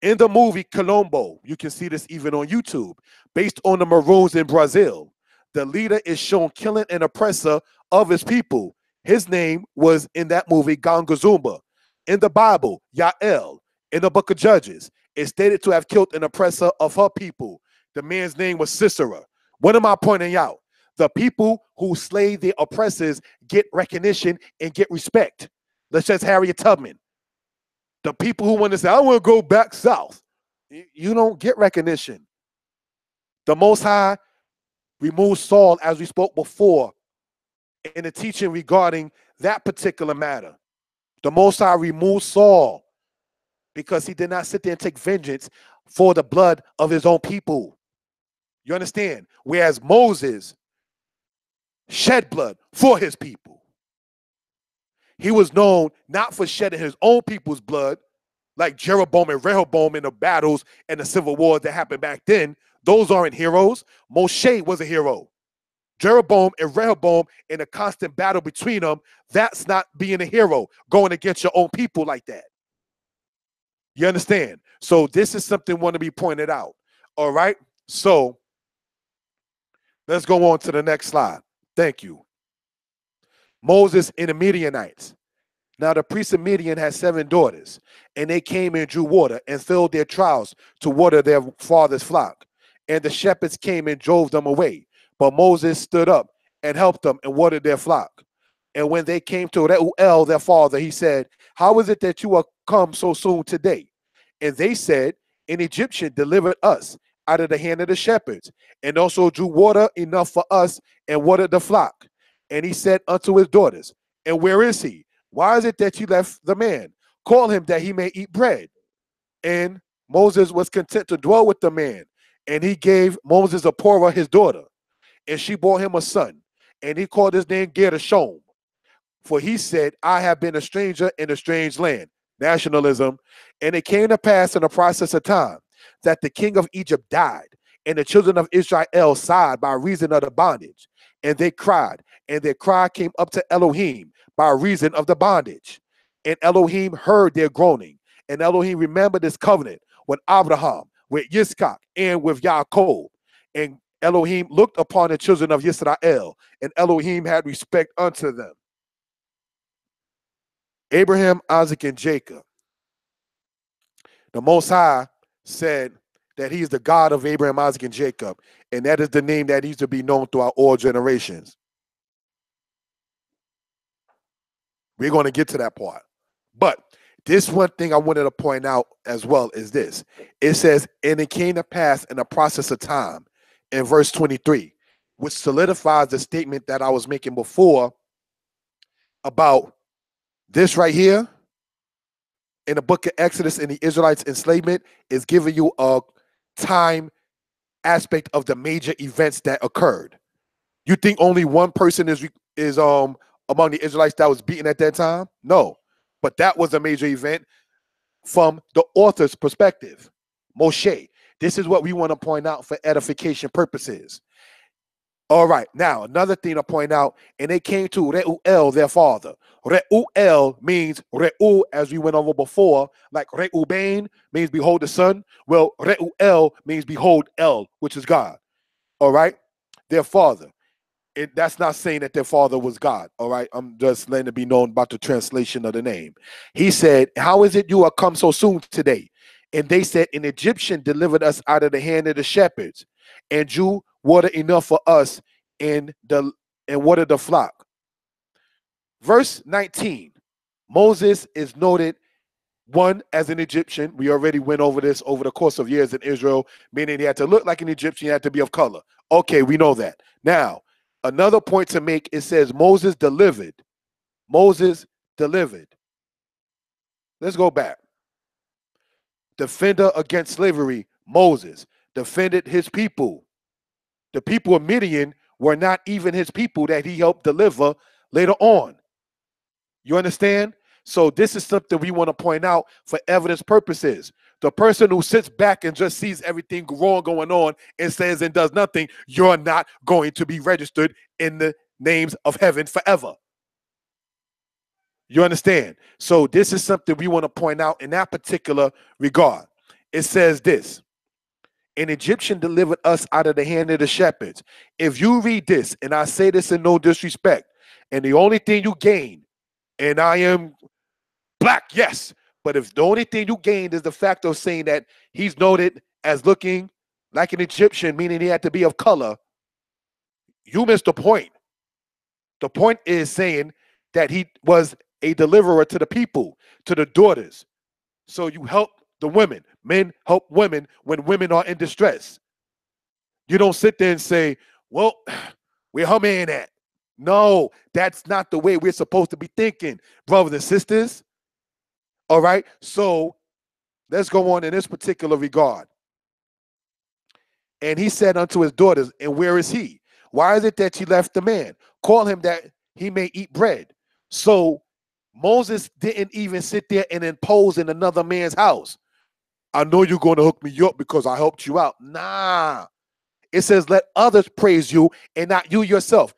In the movie Colombo, you can see this even on YouTube, based on the Maroons in Brazil, the leader is shown killing an oppressor of his people. His name was in that movie Gangazumba. In the Bible, Yael, in the book of Judges, is stated to have killed an oppressor of her people. The man's name was Sisera. What am I pointing out? The people who slay their oppressors get recognition and get respect. That's just Harriet Tubman. The people who want to say, I want to go back south, you don't get recognition. The Most High removed Saul, as we spoke before, in the teaching regarding that particular matter. The Most High removed Saul because he did not sit there and take vengeance for the blood of his own people. You understand? Whereas Moses shed blood for his people. He was known not for shedding his own people's blood, like Jeroboam and Rehoboam in the battles and the civil wars that happened back then. Those aren't heroes. Moshe was a hero. Jeroboam and Rehoboam in a constant battle between them, that's not being a hero, going against your own people like that. You understand? So this is something want to be pointed out. All right? So let's go on to the next slide. Thank you. Moses and the Midianites. Now the priest of Midian had 7 daughters, and they came and drew water and filled their troughs to water their father's flock. And the shepherds came and drove them away. But Moses stood up and helped them and watered their flock. And when they came to Reuel, their father, he said, how is it that you are come so soon today? And they said, an Egyptian delivered us out of the hand of the shepherds, and also drew water enough for us and watered the flock. And he said unto his daughters, and where is he? Why is it that you left the man? Call him that he may eat bread. And Moses was content to dwell with the man. And he gave Moses Zipporah his daughter. And she bore him a son. And he called his name Gershom. For he said, I have been a stranger in a strange land. Nationalism. And it came to pass in the process of time that the king of Egypt died. And the children of Israel sighed by reason of the bondage. And they cried. And their cry came up to Elohim by reason of the bondage. And Elohim heard their groaning. And Elohim remembered his covenant with Abraham, with Yitzchak, and with Yaakov. And Elohim looked upon the children of Israel, and Elohim had respect unto them. Abraham, Isaac, and Jacob. The Most High said that he is the God of Abraham, Isaac, and Jacob, and that is the name that needs to be known throughout all generations. We're going to get to that part. But this one thing I wanted to point out as well is this. It says, and it came to pass in the process of time, in verse 23, which solidifies the statement that I was making before about this right here in the book of Exodus and the Israelites' enslavement is giving you a time aspect of the major events that occurred. You think only one person is among the Israelites that was beaten at that time? No, but that was a major event from the author's perspective. Moshe. This is what we want to point out for edification purposes. All right, now another thing to point out, and they came to Reuel, their father. Reuel means Reu, as we went over before, like Reuben means behold the son. Well, Reuel means behold El, which is God. All right, their father. That's not saying that their father was God. All right. I'm just letting it be known about the translation of the name. He said, how is it you are come so soon today? And they said, an Egyptian delivered us out of the hand of the shepherds and drew water enough for us and watered the flock. Verse 19, Moses is noted one as an Egyptian. We already went over this over the course of years in Israel, meaning he had to look like an Egyptian, he had to be of color. Okay, we know that. Now, another point to make, it says Moses delivered. Moses delivered. Let's go back. Defender against slavery, Moses defended his people. The people of Midian were not even his people that he helped deliver later on. You understand? So this is something we want to point out for evidence purposes. The person who sits back and just sees everything wrong going on and says and does nothing, you're not going to be registered in the names of heaven forever. You understand? So this is something we want to point out in that particular regard. It says this: an Egyptian delivered us out of the hand of the shepherds. If you read this, and I say this in no disrespect, and the only thing you gain, and I am black, yes, but if the only thing you gained is the fact of saying that he's noted as looking like an Egyptian, meaning he had to be of color, you missed the point. The point is saying that he was a deliverer to the people, to the daughters. So you help the women. Men help women when women are in distress. You don't sit there and say, well, where her man at? No, that's not the way we're supposed to be thinking, brothers and sisters. All right, so let's go on in this particular regard. And he said unto his daughters, and where is he? Why is it that you left the man? Call him that he may eat bread. So Moses didn't even sit there and impose in another man's house. I know you're going to hook me up because I helped you out. Nah. It says, let others praise you and not you yourself.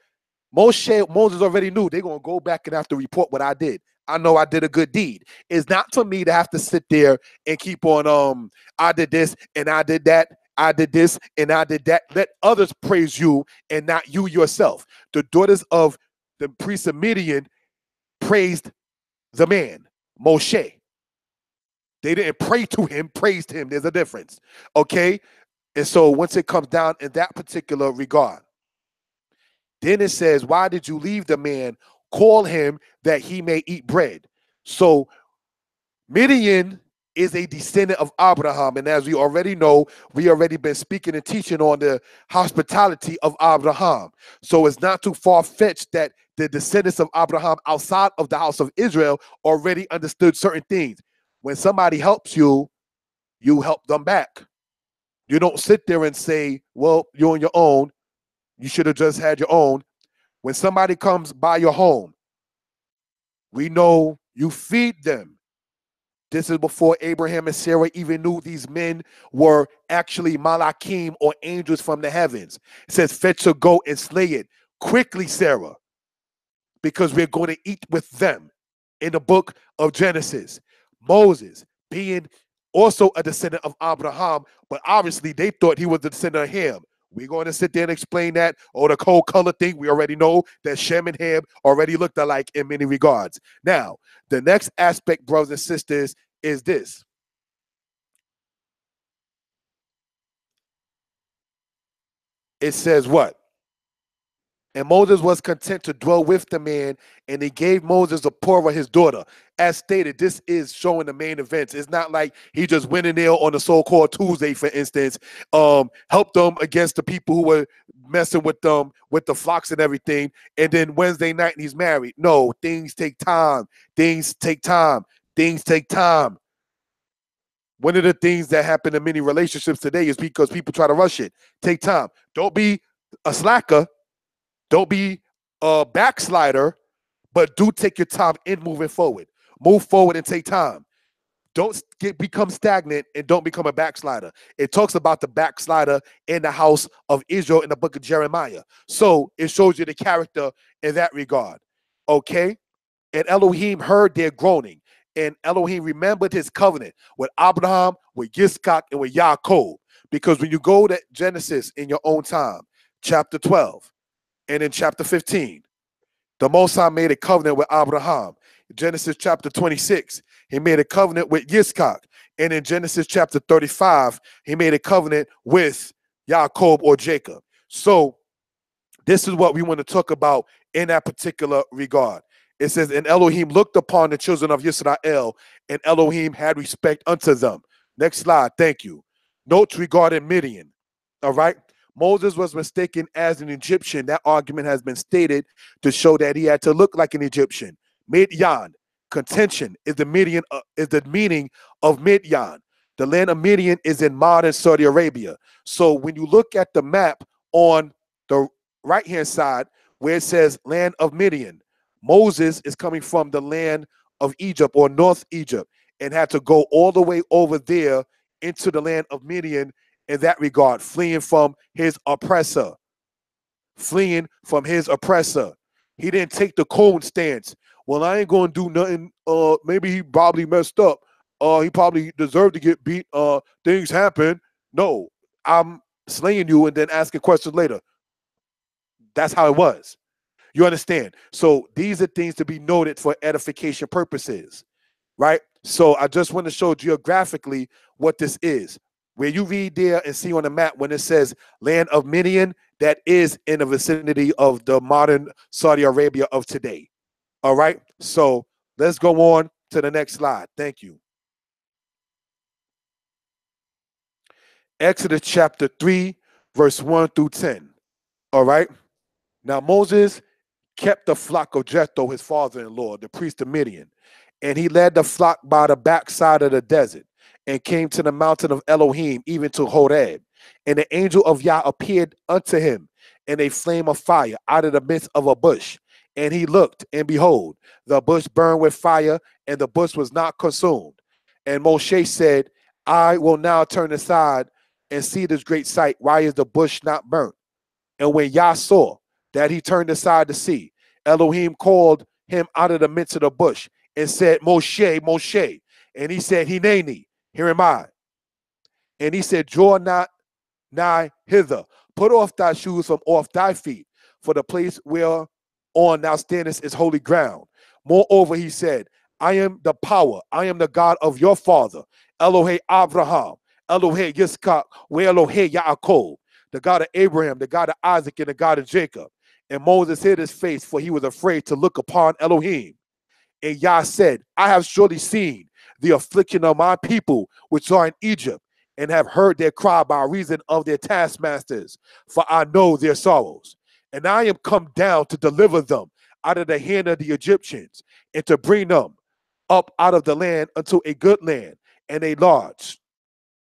Moses already knew they're going to go back and have to report what I did. I know I did a good deed. It's not for me to have to sit there and keep on, I did this and I did that. I did this and I did that. Let others praise you and not you yourself. The daughters of the priest of Midian praised the man, Moshe. They didn't pray to him, praised him. There's a difference. Okay? And so once it comes down in that particular regard, then it says, why did you leave the man? Call him that he may eat bread. So Midian is a descendant of Abraham. And as we already know, we already been speaking and teaching on the hospitality of Abraham. So it's not too far-fetched that the descendants of Abraham outside of the house of Israel already understood certain things. When somebody helps you, you help them back. You don't sit there and say, well, you're on your own. You should have just had your own. When somebody comes by your home, we know you feed them. This is before Abraham and Sarah even knew these men were actually malachim or angels from the heavens. It says, fetch a goat and slay it quickly, Sarah, because we're going to eat with them. In the book of Genesis, Moses being also a descendant of Abraham, but obviously they thought he was the descendant of Ham. We're going to sit there and explain that. Or the cold color thing, we already know that Shem and Ham already looked alike in many regards. Now, the next aspect, brothers and sisters, is this. It says what? And Moses was content to dwell with the man, and he gave Moses a Zipporah, his daughter. As stated, this is showing the main events. It's not like he just went in there on the so-called Tuesday, for instance, helped them against the people who were messing with them, with the flocks and everything, and then Wednesday night he's married. No, things take time. Things take time. Things take time. One of the things that happen in many relationships today is because people try to rush it. Take time. Don't be a slacker. Don't be a backslider, but do take your time in moving forward. Move forward and take time. Don't become stagnant and don't become a backslider. It talks about the backslider in the house of Israel in the book of Jeremiah. So it shows you the character in that regard. Okay? And Elohim heard their groaning. And Elohim remembered his covenant with Abraham, with Yitzchak, and with Yaakov. Because when you go to Genesis in your own time, chapter 12, And in chapter 15, the Most High made a covenant with Abraham. In Genesis chapter 26, he made a covenant with Yitzchak. And in Genesis chapter 35, he made a covenant with Jacob or Jacob. So this is what we want to talk about in that particular regard. It says, and Elohim looked upon the children of Israel, and Elohim had respect unto them. Next slide, thank you. Notes regarding Midian. All right. Moses was mistaken as an Egyptian. That argument has been stated to show that he had to look like an Egyptian. Midian, contention, is the meaning of Midian. The land of Midian is in modern Saudi Arabia. So when you look at the map on the right-hand side where it says land of Midian, Moses is coming from the land of Egypt or North Egypt and had to go all the way over there into the land of Midian in that regard, fleeing from his oppressor. Fleeing from his oppressor. He didn't take the cold stance. Well, I ain't going to do nothing. Maybe he probably messed up. He probably deserved to get beat. Things happen. No, I'm slaying you and then asking questions later. That's how it was. You understand? So these are things to be noted for edification purposes, right? So I just want to show geographically what this is. Where you read there and see on the map when it says land of Midian, that is in the vicinity of the modern Saudi Arabia of today. All right? So let's go on to the next slide. Thank you. Exodus chapter 3, verse 1 through 10. All right? Now Moses kept the flock of Jethro, his father-in-law, the priest of Midian, and he led the flock by the backside of the desert and came to the mountain of Elohim, even to Horeb. And the angel of Yah appeared unto him in a flame of fire out of the midst of a bush. And he looked, and behold, the bush burned with fire, and the bush was not consumed. And Moshe said, I will now turn aside and see this great sight. Why is the bush not burnt? And when Yah saw that he turned aside to see, Elohim called him out of the midst of the bush and said, Moshe, Moshe. And he said, Hineni, here am I. And he said, draw not nigh hither. Put off thy shoes from off thy feet, for the place whereon thou standest is holy ground. Moreover, he said, I am the power. I am the God of your father, Elohe Abraham, Elohe Yitzchak, Elohe Yaakov, the God of Abraham, the God of Isaac, and the God of Jacob. And Moses hid his face, for he was afraid to look upon Elohim. And Yah said, I have surely seen the affliction of my people which are in Egypt, and have heard their cry by reason of their taskmasters, for I know their sorrows. And I am come down to deliver them out of the hand of the Egyptians, and to bring them up out of the land unto a good land, and a large,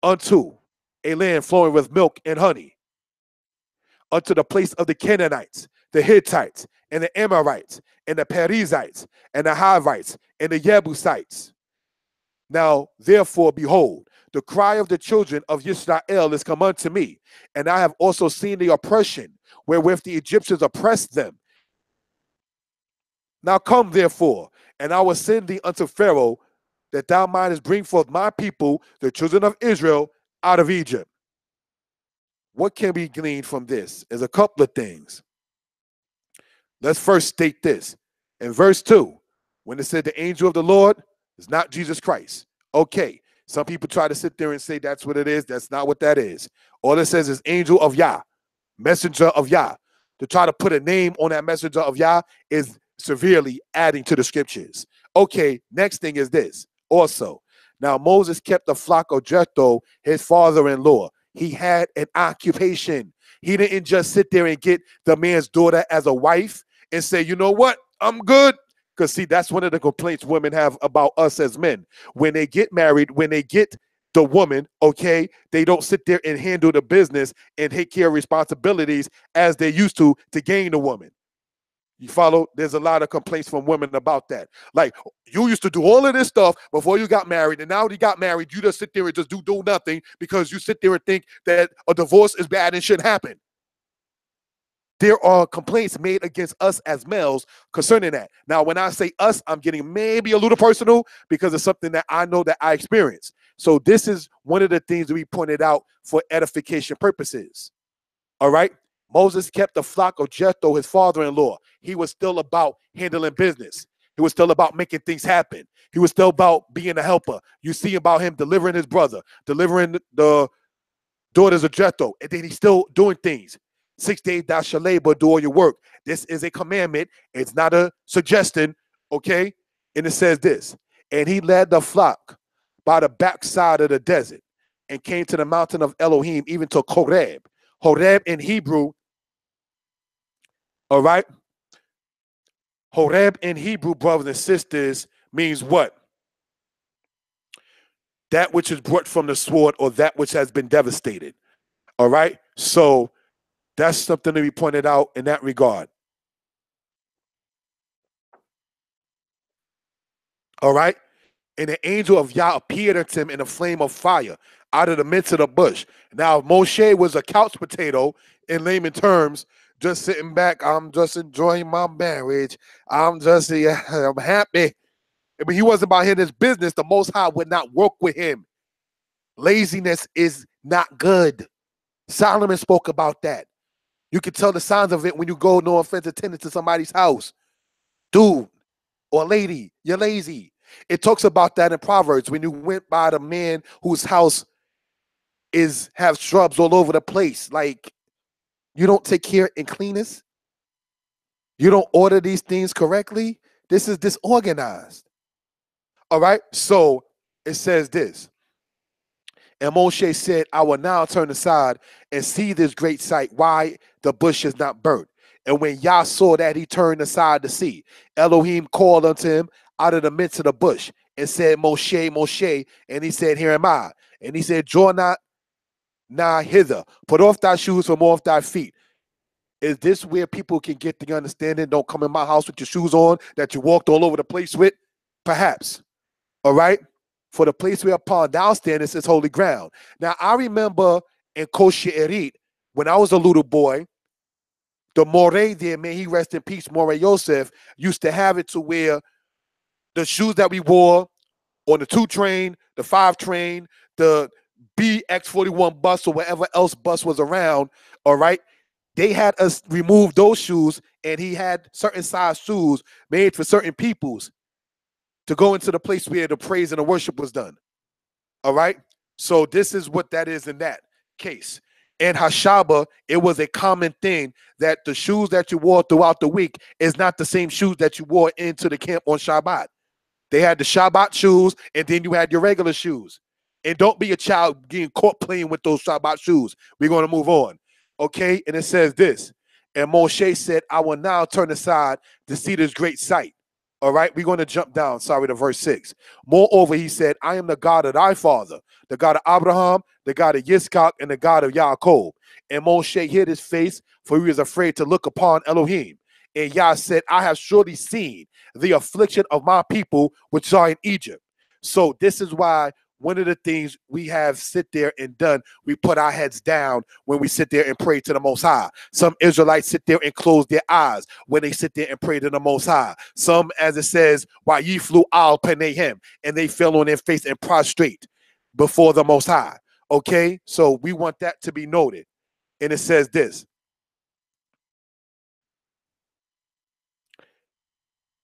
unto a land flowing with milk and honey, unto the place of the Canaanites, the Hittites, and the Amorites, and the Perizzites, and the Hivites, and the Jebusites. Now, therefore, behold, the cry of the children of Israel is come unto me, and I have also seen the oppression wherewith the Egyptians oppressed them. Now come, therefore, and I will send thee unto Pharaoh, that thou mightest bring forth my people, the children of Israel, out of Egypt. What can be gleaned from this? There's a couple of things. Let's first state this. In verse 2, when it said the angel of the Lord, it's not Jesus Christ. Okay, some people try to sit there and say that's what it is. That's not what that is. All it says is angel of Yah, messenger of Yah. To try to put a name on that messenger of Yah is severely adding to the scriptures. Okay, next thing is this also. Now Moses kept the flock of Jethro, his father-in-law. He had an occupation. He didn't just sit there and get the man's daughter as a wife and say, you know what, I'm good. Because see, that's one of the complaints women have about us as men. When they get married, when they get the woman, okay, they don't sit there and handle the business and take care of responsibilities as they used to gain the woman. You follow? There's a lot of complaints from women about that. Like, you used to do all of this stuff before you got married, and now you got married, you just sit there and just do nothing because you sit there and think that a divorce is bad and shouldn't happen. There are complaints made against us as males concerning that. Now, when I say us, I'm getting maybe a little personal because it's something that I know that I experienced. So this is one of the things that we pointed out for edification purposes. All right? Moses kept the flock of Jethro, his father-in-law. He was still about handling business. He was still about making things happen. He was still about being a helper. You see about him delivering his brother, delivering the daughters of Jethro, and then he's still doing things. 6 days thou shalt labor, do all your work. This is a commandment. It's not a suggestion, okay? And it says this, and he led the flock by the backside of the desert and came to the mountain of Elohim, even to Horeb. Horeb in Hebrew, all right? Horeb in Hebrew, brothers and sisters, means what? That which is brought from the sword, or that which has been devastated. All right? So that's something to be pointed out in that regard. All right? And the angel of Yah appeared unto him in a flame of fire out of the midst of the bush. Now, Moshe was a couch potato in layman terms, just sitting back. I'm just enjoying my marriage. I'm happy. I mean, he wasn't about his business. The Most High would not work with him. Laziness is not good. Solomon spoke about that. You can tell the signs of it when you go, no offense, attending to somebody's house. Dude or lady, you're lazy. It talks about that in Proverbs when you went by the man whose house have shrubs all over the place. Like, you don't take care and cleanness. You don't order these things correctly. This is disorganized. All right. So it says this. And Moshe said, I will now turn aside and see this great sight, why the bush is not burnt. And when Yah saw that, he turned aside to see. Elohim called unto him out of the midst of the bush and said, Moshe, Moshe. And he said, here am I. And he said, draw not nigh hither. Put off thy shoes from off thy feet. Is this where people can get the understanding? Don't come in my house with your shoes on that you walked all over the place with? Perhaps. All right? For the place whereupon thou standest is holy ground. Now, I remember in Kosher when I was a little boy, the Moreh there, may he rest in peace, Moreh Yosef, used to have it to where the shoes that we wore on the 2 train, the 5 train, the BX41 bus or whatever else bus was around, all right, they had us remove those shoes, and he had certain size shoes made for certain peoples to go into the place where the praise and the worship was done. All right? So this is what that is in that case. In Hashaba, it was a common thing that the shoes that you wore throughout the week is not the same shoes that you wore into the camp on Shabbat. They had the Shabbat shoes, and then you had your regular shoes. And don't be a child getting caught playing with those Shabbat shoes. We're going to move on. Okay? And it says this. And Moshe said, I will now turn aside to see this great sight. All right, we're going to jump down, to verse 6. Moreover, he said, I am the God of thy father, the God of Abraham, the God of Yitzchak, and the God of Yaakov. And Moshe hid his face, for he was afraid to look upon Elohim. And Yah said, I have surely seen the affliction of my people which are in Egypt. So this is why one of the things we have sit there and done, we put our heads down when we sit there and pray to the Most High. Some Israelites sit there and close their eyes when they sit there and pray to the Most High. Some, as it says, why ye flew al penehem, and they fell on their face and prostrate before the Most High. Okay, so we want that to be noted. And it says this.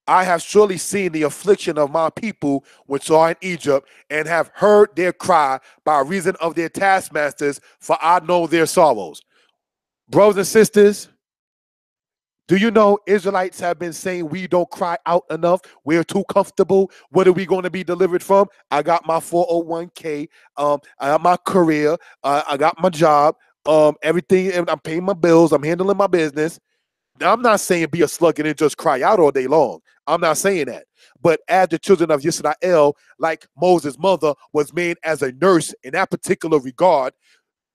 I have surely seen the affliction of my people which are in Egypt, and have heard their cry by reason of their taskmasters, for I know their sorrows. Brothers and sisters, do you know Israelites have been saying we don't cry out enough? We're too comfortable. What are we going to be delivered from? I got my 401k. I got my career. I got my job. Everything. I'm paying my bills. I'm handling my business. Now, I'm not saying be a sluggard and just cry out all day long. I'm not saying that. But as the children of Israel, like Moses' mother was made as a nurse in that particular regard,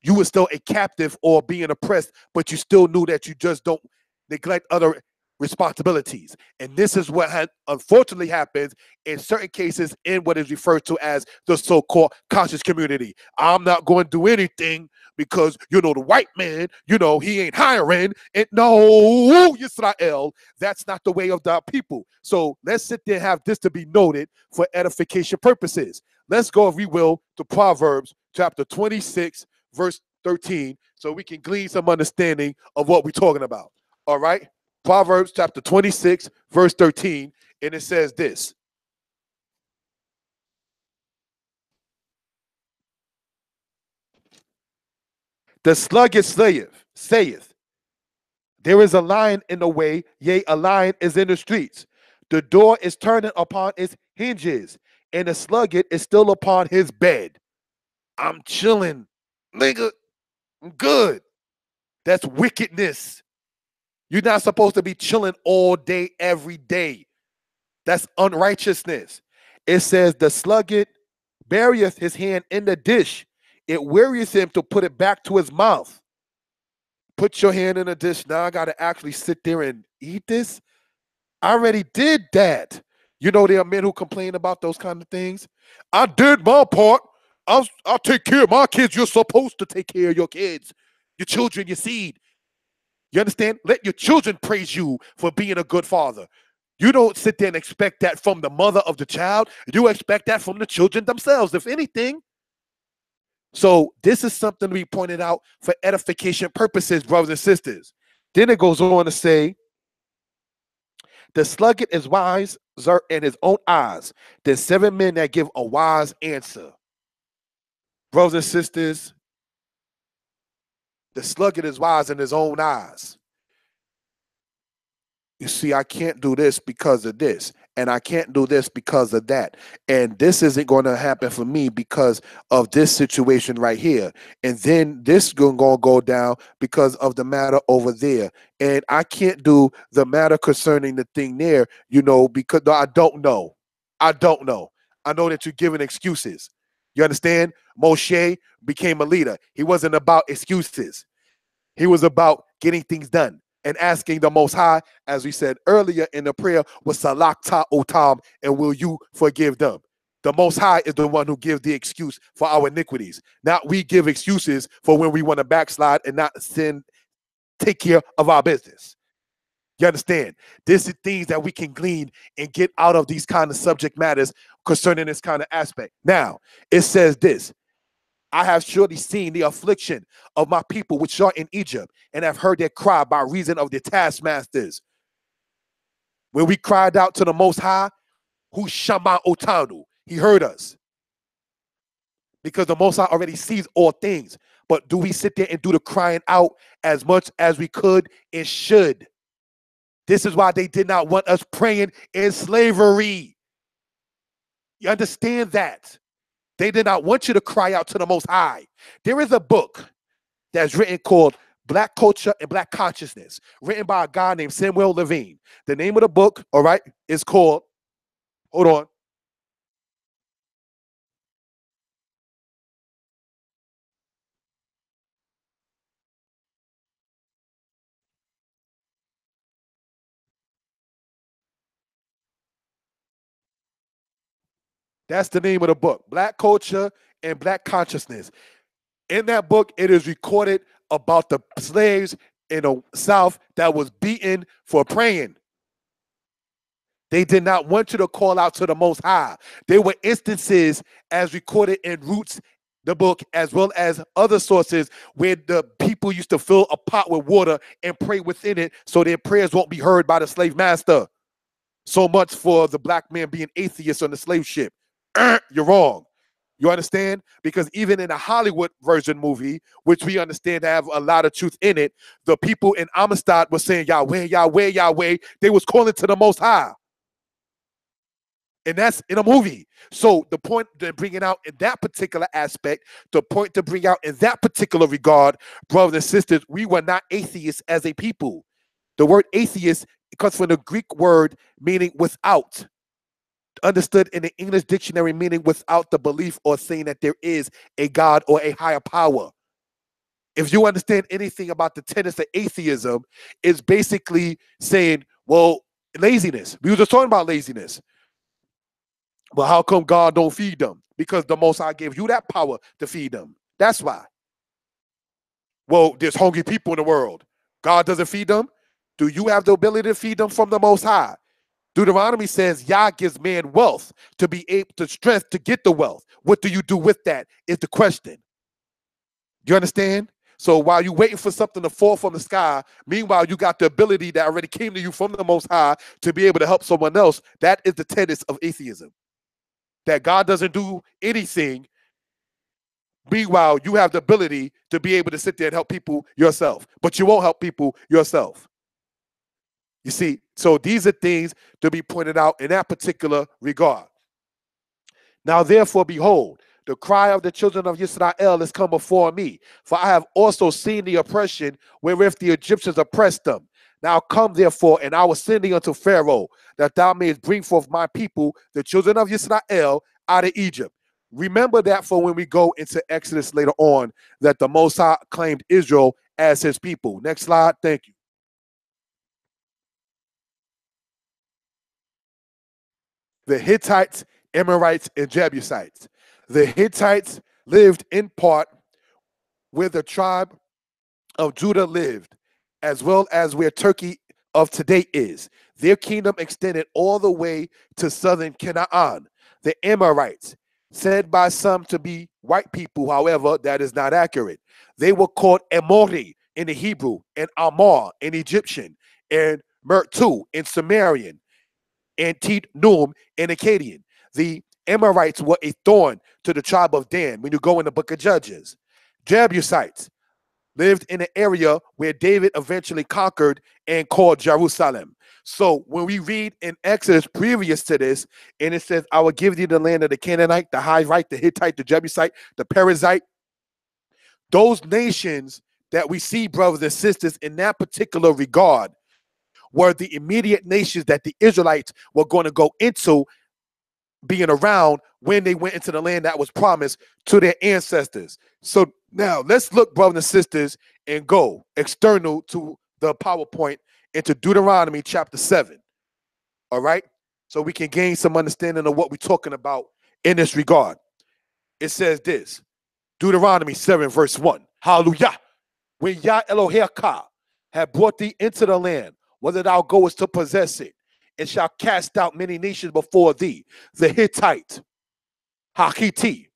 you were still a captive or being oppressed, but you still knew that you just don't neglect other responsibilities. And this is what unfortunately happens in certain cases in what is referred to as the so-called conscious community. I'm not going to do anything because, the white man, he ain't hiring. And no, Israel, that's not the way of the people. So let's sit there and have this to be noted for edification purposes. Let's go, if we will, to Proverbs chapter 26, verse 13 so we can glean some understanding of what we're talking about. All right? Proverbs chapter 26, verse 13, and it says this. The sluggard saith, there is a lion in the way, yea, a lion is in the streets. The door is turning upon its hinges, and the sluggard is still upon his bed. I'm chilling, nigga. I'm good. That's wickedness. You're not supposed to be chilling all day, every day. That's unrighteousness. It says, the sluggard burieth his hand in the dish. It wearies him to put it back to his mouth. Put your hand in a dish. Now I got to actually sit there and eat this? I already did that. You know, there are men who complain about those kind of things. I did my part. I'll take care of my kids. You're supposed to take care of your kids, your children, your seed. You understand? Let your children praise you for being a good father. You don't sit there and expect that from the mother of the child. You expect that from the children themselves, if anything. So this is something we pointed out for edification purposes, brothers and sisters. Then it goes on to say, the sluggard is wise in his own eyes. There's 7 men that give a wise answer. Brothers and sisters, the sluggard is wise in his own eyes. You see, I can't do this because of this, and I can't do this because of that. And this isn't going to happen for me because of this situation right here. And then this is going to go down because of the matter over there. And I can't do the matter concerning the thing there, you know, because I don't know. I don't know. I know that you're giving excuses. You understand? Moshe became a leader. He wasn't about excuses. He was about getting things done and asking the Most High, as we said earlier in the prayer, was salakta otam, and will you forgive them? The Most High is the one who gives the excuse for our iniquities. Not we give excuses for when we want to backslide and not take care of our business. You understand? This is things that we can glean and get out of these kind of subject matters concerning this kind of aspect. Now, it says this. I have surely seen the affliction of my people which are in Egypt, and have heard their cry by reason of their taskmasters. When we cried out to the Most High, who shama otanu, he heard us. Because the Most High already sees all things. But do we sit there and do the crying out as much as we could and should? This is why they did not want us praying in slavery. You understand that? They did not want you to cry out to the Most High. There is a book that's written called Black Culture and Black Consciousness, written by a guy named Samuel Levine. The name of the book, all right, is called, hold on. That's the name of the book, Black Culture and Black Consciousness. In that book, it is recorded about the slaves in the South that was beaten for praying. They did not want you to call out to the Most High. There were instances, as recorded in Roots, the book, as well as other sources, where the people used to fill a pot with water and pray within it so their prayers won't be heard by the slave master. So much for the black man being atheist on the slave ship. You're wrong. You understand? Because even in a Hollywood version movie, which we understand to have a lot of truth in it, the people in Amistad were saying, Yahweh, Yahweh, Yahweh. They was calling to the Most High. And that's in a movie. So the point to bring it out in that particular aspect, the point to bring out in that particular regard, brothers and sisters, we were not atheists as a people. The word atheist comes from the Greek word meaning without, understood in the English dictionary meaning without the belief or saying that there is a God or a higher power. If you understand anything about the tenets of atheism, it's basically saying, well, laziness. We were just talking about laziness. Well, how come God don't feed them? Because the Most High gave you that power to feed them. That's why. Well, there's hungry people in the world. God doesn't feed them. Do you have the ability to feed them from the Most High? Deuteronomy says Yah gives man wealth to be able to strength to get the wealth. What do you do with that is the question. You understand? So while you're waiting for something to fall from the sky, meanwhile, you got the ability that already came to you from the Most High to be able to help someone else. That is the tenets of atheism. That God doesn't do anything. Meanwhile, you have the ability to be able to sit there and help people yourself, but you won't help people yourself. You see, so these are things to be pointed out in that particular regard. Now, therefore, behold, the cry of the children of Israel is come before me, for I have also seen the oppression wherewith the Egyptians oppressed them. Now come, therefore, and I will send thee unto Pharaoh, that thou mayest bring forth my people, the children of Israel, out of Egypt. Remember that for when we go into Exodus later on, that the Most High claimed Israel as his people. Next slide. Thank you. The Hittites, Amorites, and Jebusites. The Hittites lived in part where the tribe of Judah lived, as well as where Turkey of today is. Their kingdom extended all the way to southern Canaan. The Amorites, said by some to be white people, however, that is not accurate. They were called Amori in the Hebrew, and Amar in Egyptian, and Mertu in Sumerian, and Tit Num in Akkadian. The Amorites were a thorn to the tribe of Dan when you go in the book of Judges. Jebusites lived in an area where David eventually conquered and called Jerusalem. So when we read in Exodus previous to this, and it says, I will give thee the land of the Canaanite, the Hivite, the Hittite, the Jebusite, the Perizzite, those nations that we see, brothers and sisters, in that particular regard, were the immediate nations that the Israelites were going to go into, being around when they went into the land that was promised to their ancestors. So now let's look, brothers and sisters, and go external to the PowerPoint into Deuteronomy chapter 7. All right? So we can gain some understanding of what we're talking about in this regard. It says this, Deuteronomy 7 verse 1. Hallelujah. When Yah Eloheka had brought thee into the land, whether thou goest to possess it, and shall cast out many nations before thee, the Hittite, Hakiti,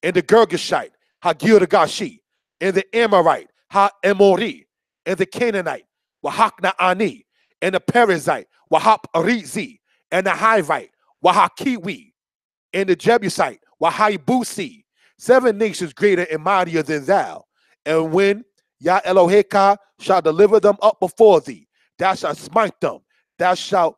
and the Girgashite, Hagirgashi, and the Amorite, Ha-Emori, and the Canaanite, Wahaknaani, and the Perizzite, Wahap-Rizi, and the Hivite, Wahakiwi, and the Jebusite, Wahaibusi, 7 nations greater and mightier than thou. And when Yah Eloheka shall deliver them up before thee, thou shalt smite them, thou shalt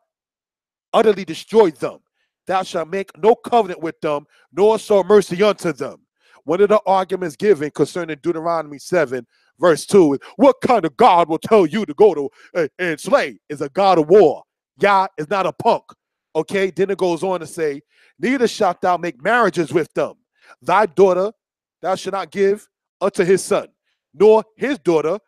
utterly destroy them. Thou shalt make no covenant with them, nor show mercy unto them. One of the arguments given concerning Deuteronomy 7, verse 2 is, what kind of God will tell you to go to and slay? Is a God of war. Yah is not a punk. Okay, then it goes on to say, neither shalt thou make marriages with them. Thy daughter thou shalt not give unto his son, nor his daughter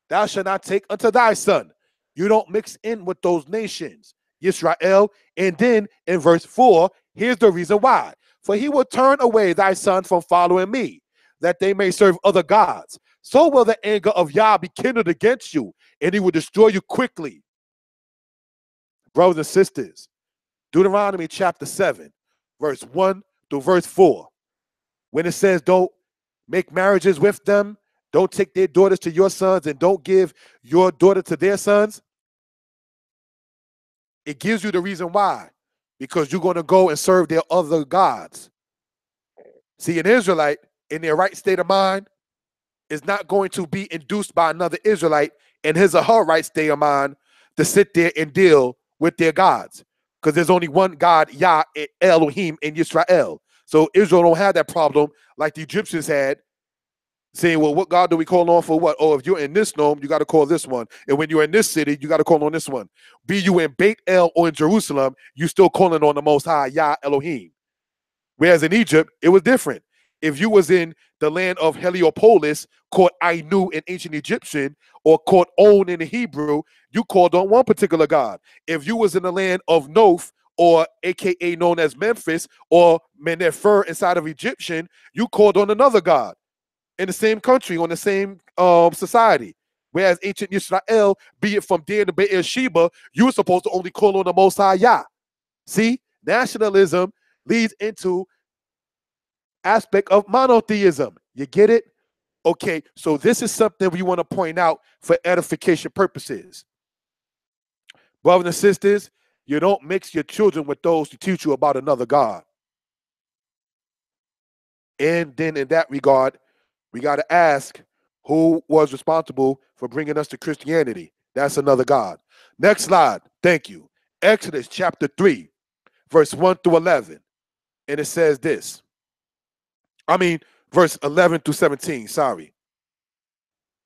thou shalt not take unto thy son. You don't mix in with those nations, Israel. And then in verse 4, here's the reason why. For he will turn away thy son from following me, that they may serve other gods. So will the anger of Yah be kindled against you, and he will destroy you quickly. Brothers and sisters, Deuteronomy chapter 7, verse 1 through verse 4. When it says don't make marriages with them, don't take their daughters to your sons, and don't give your daughter to their sons, it gives you the reason why. Because you're going to go and serve their other gods. See, an Israelite in their right state of mind is not going to be induced by another Israelite in his or her right state of mind to sit there and deal with their gods. Because there's only one God, Yah, Elohim, in Israel. So Israel don't have that problem like the Egyptians had, saying, well, what God do we call on for what? Oh, if you're in this nome, you got to call this one. And when you're in this city, you got to call on this one. Be you in Beit El or in Jerusalem, you still calling on the Most High, Yah Elohim. Whereas in Egypt, it was different. If you was in the land of Heliopolis, called Ainu in ancient Egyptian, or called On in the Hebrew, you called on one particular God. If you was in the land of Nof, or AKA known as Memphis, or Menefer inside of Egyptian, you called on another God. In the same country, on the same society. Whereas ancient Israel, be it from Dan to Beersheba, you were supposed to only call on the Most High Yah. See, nationalism leads into aspect of monotheism. You get it? Okay, so this is something we want to point out for edification purposes. Brothers and sisters, you don't mix your children with those who teach you about another God. And then in that regard, we got to ask who was responsible for bringing us to Christianity. That's another God. Next slide. Thank you. Exodus chapter 3, verse 1 through 11. And it says this. Verse 11 through 17. Sorry.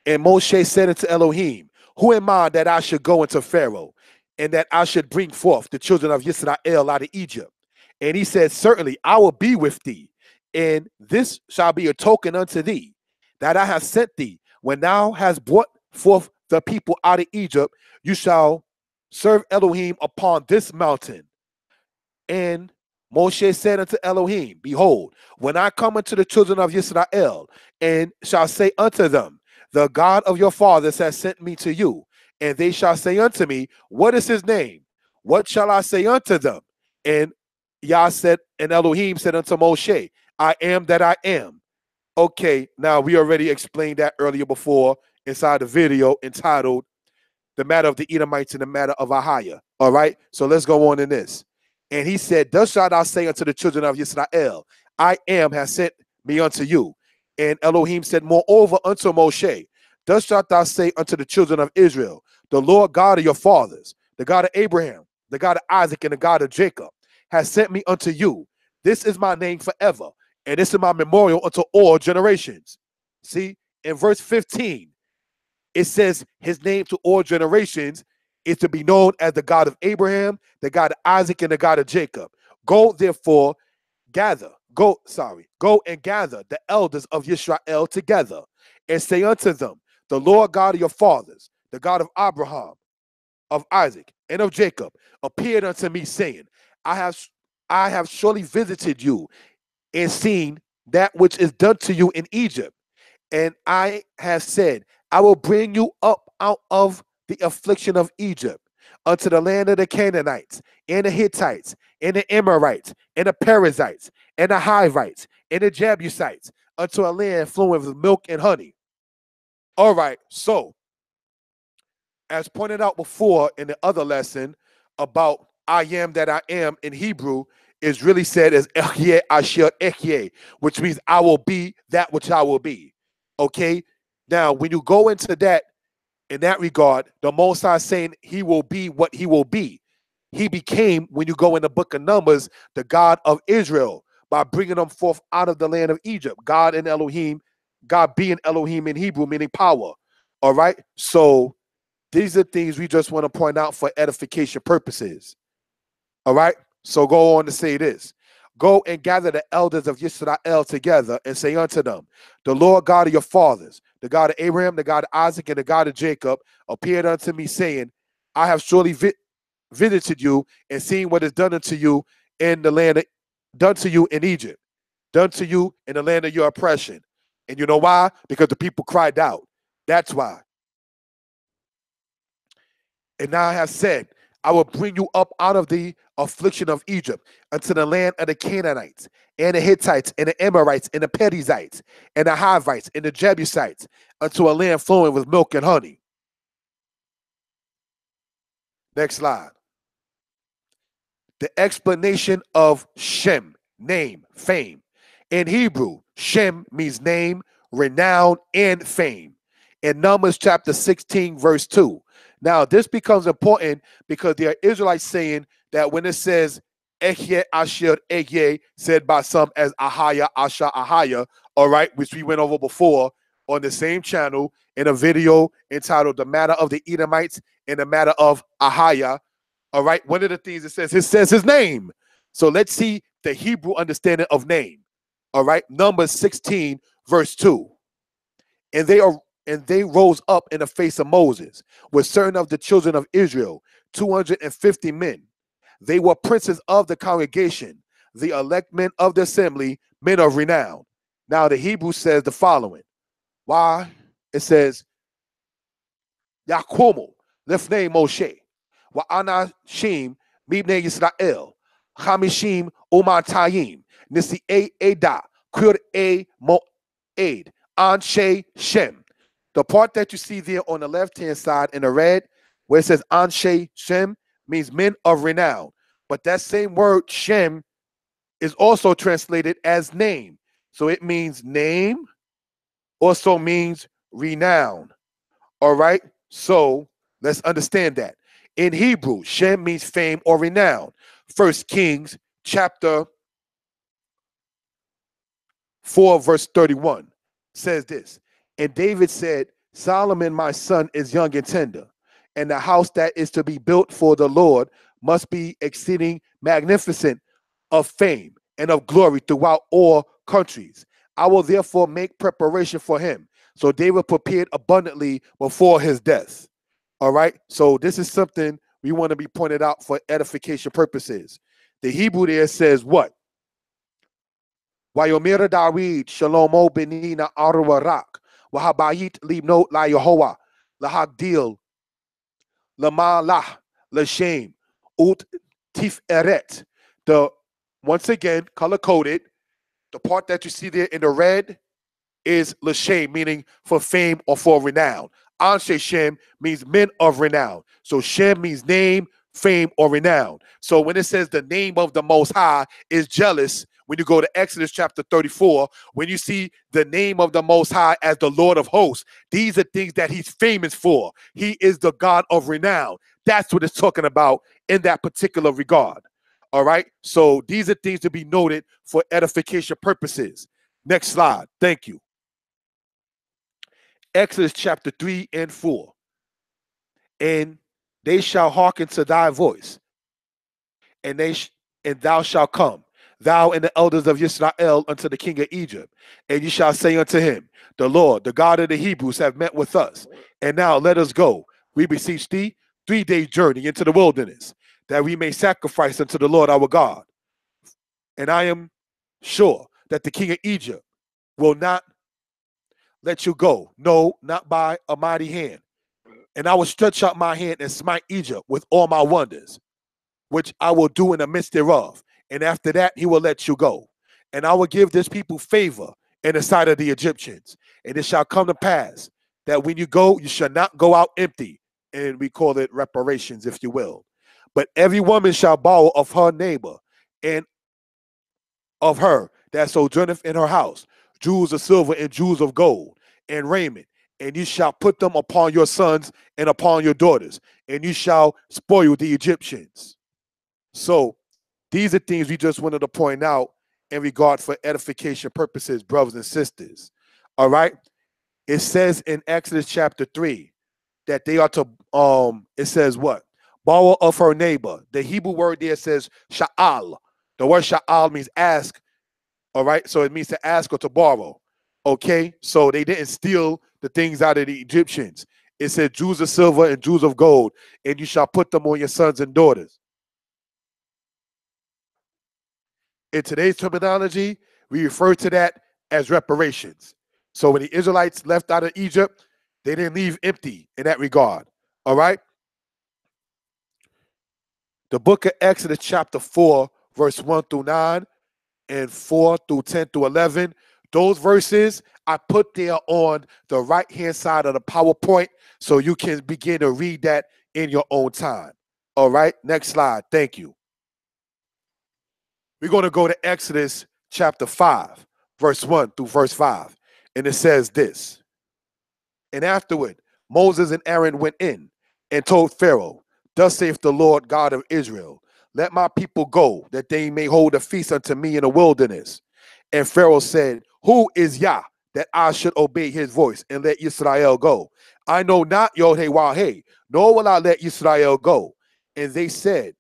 And Moshe said unto Elohim, who am I that I should go unto Pharaoh, and that I should bring forth the children of Israel out of Egypt? And he said, certainly I will be with thee, and this shall be a token unto thee, that I have sent thee. When thou hast brought forth the people out of Egypt, you shall serve Elohim upon this mountain. And Moshe said unto Elohim, behold, when I come unto the children of Israel, and shall say unto them, the God of your fathers has sent me to you, and they shall say unto me, what is his name? What shall I say unto them? And Yah said, and Elohim said unto Moshe, I am that I am. Okay, now we already explained that earlier before inside the video entitled The Matter of the Edomites and the Matter of Ahiah. All right, so let's go on in this. And he said, thus shalt thou say unto the children of Israel, I am has sent me unto you. And Elohim said, moreover unto Moshe, thus shalt thou say unto the children of Israel, the Lord God of your fathers, the God of Abraham, the God of Isaac, and the God of Jacob, has sent me unto you. This is my name forever, and this is my memorial unto all generations. See, in verse 15, it says his name to all generations is to be known as the God of Abraham, the God of Isaac, and the God of Jacob. Go therefore, go and gather the elders of Israel together, and say unto them, the Lord God of your fathers, the God of Abraham, of Isaac, and of Jacob, appeared unto me, saying, I have surely visited you and seen that which is done to you in Egypt. And I have said, I will bring you up out of the affliction of Egypt unto the land of the Canaanites, and the Hittites, and the Amorites, and the Perizzites, and the Hivites, and the Jebusites, unto a land flowing with milk and honey. All right, so as pointed out before in the other lesson about I am that I am in Hebrew, is really said as Ehyeh Asher Ehyeh, which means I will be that which I will be. Okay, now when you go into that, in that regard, the Most High saying he will be what he will be. He became, when you go in the book of Numbers, the God of Israel by bringing them forth out of the land of Egypt. God and Elohim, God being Elohim in Hebrew, meaning power. All right, so these are things we just want to point out for edification purposes. All right, so go on to say this. Go and gather the elders of Israel together and say unto them, the Lord God of your fathers, the God of Abraham, the God of Isaac, and the God of Jacob, appeared unto me, saying, I have surely visited you and seen what is done unto you in the land, done to you in Egypt, done to you in the land of your oppression. And you know why? Because the people cried out. That's why. And now I have said, I will bring you up out of the affliction of Egypt unto the land of the Canaanites, and the Hittites, and the Amorites, and the Perizzites, and the Hivites, and the Jebusites, unto a land flowing with milk and honey. Next slide. The explanation of Shem, name, fame. In Hebrew, Shem means name, renown, and fame. In Numbers chapter 16, verse 2. Now, this becomes important because there are Israelites saying that when it says Ehyeh Asher Ehyeh, said by some as Ahiah Asher Ahiah, all right, which we went over before on the same channel in a video entitled The Matter of the Edomites and the Matter of Ahiah. All right, one of the things it says his name. So let's see the Hebrew understanding of name. All right, Numbers 16, verse 2. And they rose up in the face of Moses with certain of the children of Israel, 250 men. They were princes of the congregation, the elect men of the assembly, men of renown. Now the Hebrew says the following. Why? It says, Yaquomo, lifnei Moshe, wa'anashim mibnei Yisrael, chamishim umatayim, nisi eda, kur moed, Anshe Shem. The part that you see there on the left-hand side in the red, where it says Anshe Shem, means men of renown. But that same word, Shem, is also translated as name. So it means name, also means renown. All right? So let's understand that. In Hebrew, Shem means fame or renown. First Kings chapter 4, verse 31 says this. And David said, Solomon, my son, is young and tender, and the house that is to be built for the Lord must be exceeding magnificent of fame and of glory throughout all countries. I will therefore make preparation for him. So David prepared abundantly before his death. All right. So this is something we want to be pointed out for edification purposes. The Hebrew there says what? Wayomira David Shalomo Benina Arwarak Wahabayit Libno La Yehovah Lahagdil Lamalah Lashem Ut Tif Eret. The once again color coded, the part that you see there in the red is Lashem, meaning for fame or for renown. Anshe Shem means men of renown. So Shem means name, fame, or renown. So when it says the name of the Most High is jealous, when you go to Exodus chapter 34, when you see the name of the Most High as the Lord of hosts, these are things that he's famous for. He is the God of renown. That's what it's talking about in that particular regard. All right. So these are things to be noted for edification purposes. Next slide. Thank you. Exodus chapter 3 and 4. And they shall hearken to thy voice, and thou shalt come, thou and the elders of Israel, unto the king of Egypt, and you shall say unto him, the Lord, the God of the Hebrews, have met with us, and now let us go. We beseech thee 3 days' journey into the wilderness, that we may sacrifice unto the Lord our God. And I am sure that the king of Egypt will not let you go, no, not by a mighty hand. And I will stretch out my hand and smite Egypt with all my wonders, which I will do in the midst thereof. And after that, he will let you go. And I will give this people favor in the sight of the Egyptians. And it shall come to pass that when you go, you shall not go out empty. And we call it reparations, if you will. But every woman shall borrow of her neighbor and of her that sojourneth in her house, jewels of silver and jewels of gold and raiment. And you shall put them upon your sons and upon your daughters, and you shall spoil the Egyptians. So these are things we just wanted to point out in regard for edification purposes, brothers and sisters. All right. It says in Exodus chapter 3 that they are to, it says what? Borrow of her neighbor. The Hebrew word there says sha'al. The word sha'al means ask. All right. So it means to ask or to borrow. Okay. So they didn't steal the things out of the Egyptians. It said jewels of silver and jewels of gold, and you shall put them on your sons and daughters. In today's terminology, we refer to that as reparations. So when the Israelites left out of Egypt, they didn't leave empty in that regard. All right. The book of Exodus chapter 4, verse 1 through 9 and 4 through 10 through 11. Those verses I put there on the right-hand side of the PowerPoint so you can begin to read that in your own time. All right. Next slide. Thank you. We're going to go to Exodus chapter 5, verse 1 through verse 5. And it says this. And afterward, Moses and Aaron went in and told Pharaoh, thus saith the Lord God of Israel, let my people go, that they may hold a feast unto me in the wilderness. And Pharaoh said, who is Yah, that I should obey his voice and let Israel go? I know not Yod-Heh-Wah-Heh, nor will I let Israel go. And they said,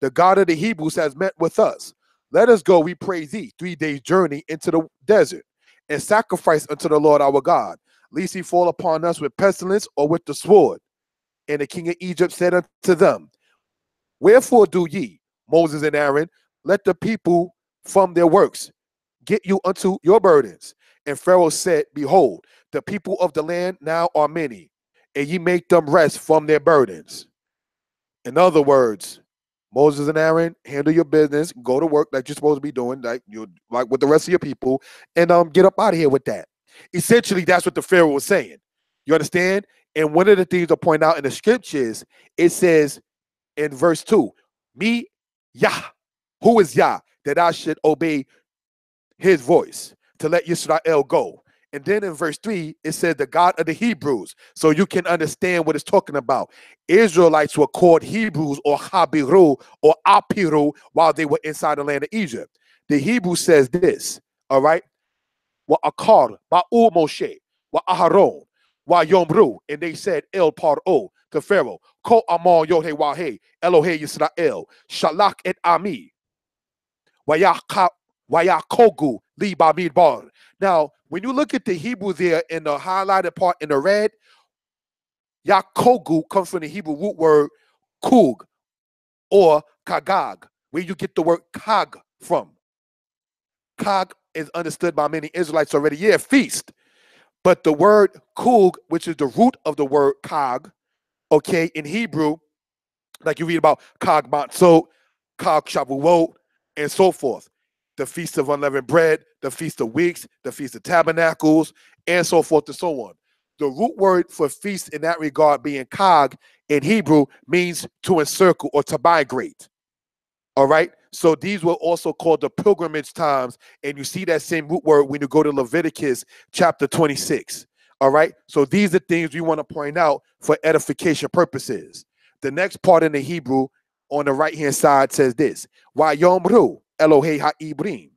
the God of the Hebrews has met with us. Let us go, we pray thee, 3 days' journey into the desert, and sacrifice unto the Lord our God, lest he fall upon us with pestilence or with the sword. And the king of Egypt said unto them, wherefore do ye, Moses and Aaron, let the people from their works get you unto your burdens? And Pharaoh said, behold, the people of the land now are many, and ye make them rest from their burdens. In other words, Moses and Aaron, handle your business, go to work like you're supposed to be doing, like with the rest of your people, and get up out of here with that. Essentially, that's what the Pharaoh was saying. You understand? And one of the things to point out in the scriptures, it says in verse 2, me, Yah, who is Yah, that I should obey his voice to let Israel go. And then in verse 3, it said the God of the Hebrews. So you can understand what it's talking about. Israelites were called Hebrews or Habiru or Apiru while they were inside the land of Egypt. The Hebrew says this, all right? Wa akar, ba'u Moshe, wa aharon, wa yomru. And they said, El Paro to Pharaoh, Ko amon yohe wahe, Elohe Yisrael, Shalak et Ami, Wayakogu liba midbar. Now, when you look at the Hebrew there in the highlighted part in the red, Yakogu comes from the Hebrew root word kug or kagag, where you get the word kag from. Kag is understood by many Israelites already. Yeah, feast. But the word kug, which is the root of the word kag, okay, in Hebrew, like you read about kag matzo, kag shavuot, and so forth. The Feast of Unleavened Bread, the Feast of Weeks, the Feast of Tabernacles, and so forth and so on. The root word for feast in that regard being kag in Hebrew means to encircle or to migrate. All right? So these were also called the pilgrimage times, and you see that same root word when you go to Leviticus chapter 26. All right? So these are things we want to point out for edification purposes. The next part in the Hebrew on the right-hand side says this, Wayomru Elohe ha'ibrim.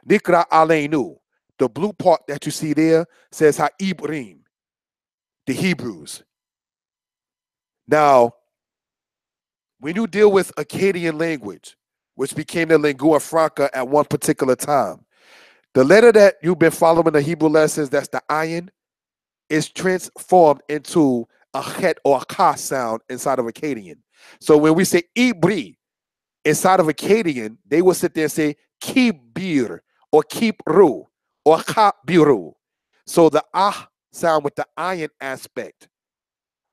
Nikra aleinu. The blue part that you see there says ha'ibrim, the Hebrews. Now, when you deal with Akkadian language, which became the lingua franca at one particular time, the letter that you've been following the Hebrew lessons, that's the ayin, is transformed into a het or a ka sound inside of Akkadian. So when we say ibri, inside of Akkadian, they will sit there and say kibir or kipru or kabiru. So the ah sound with the ayin aspect,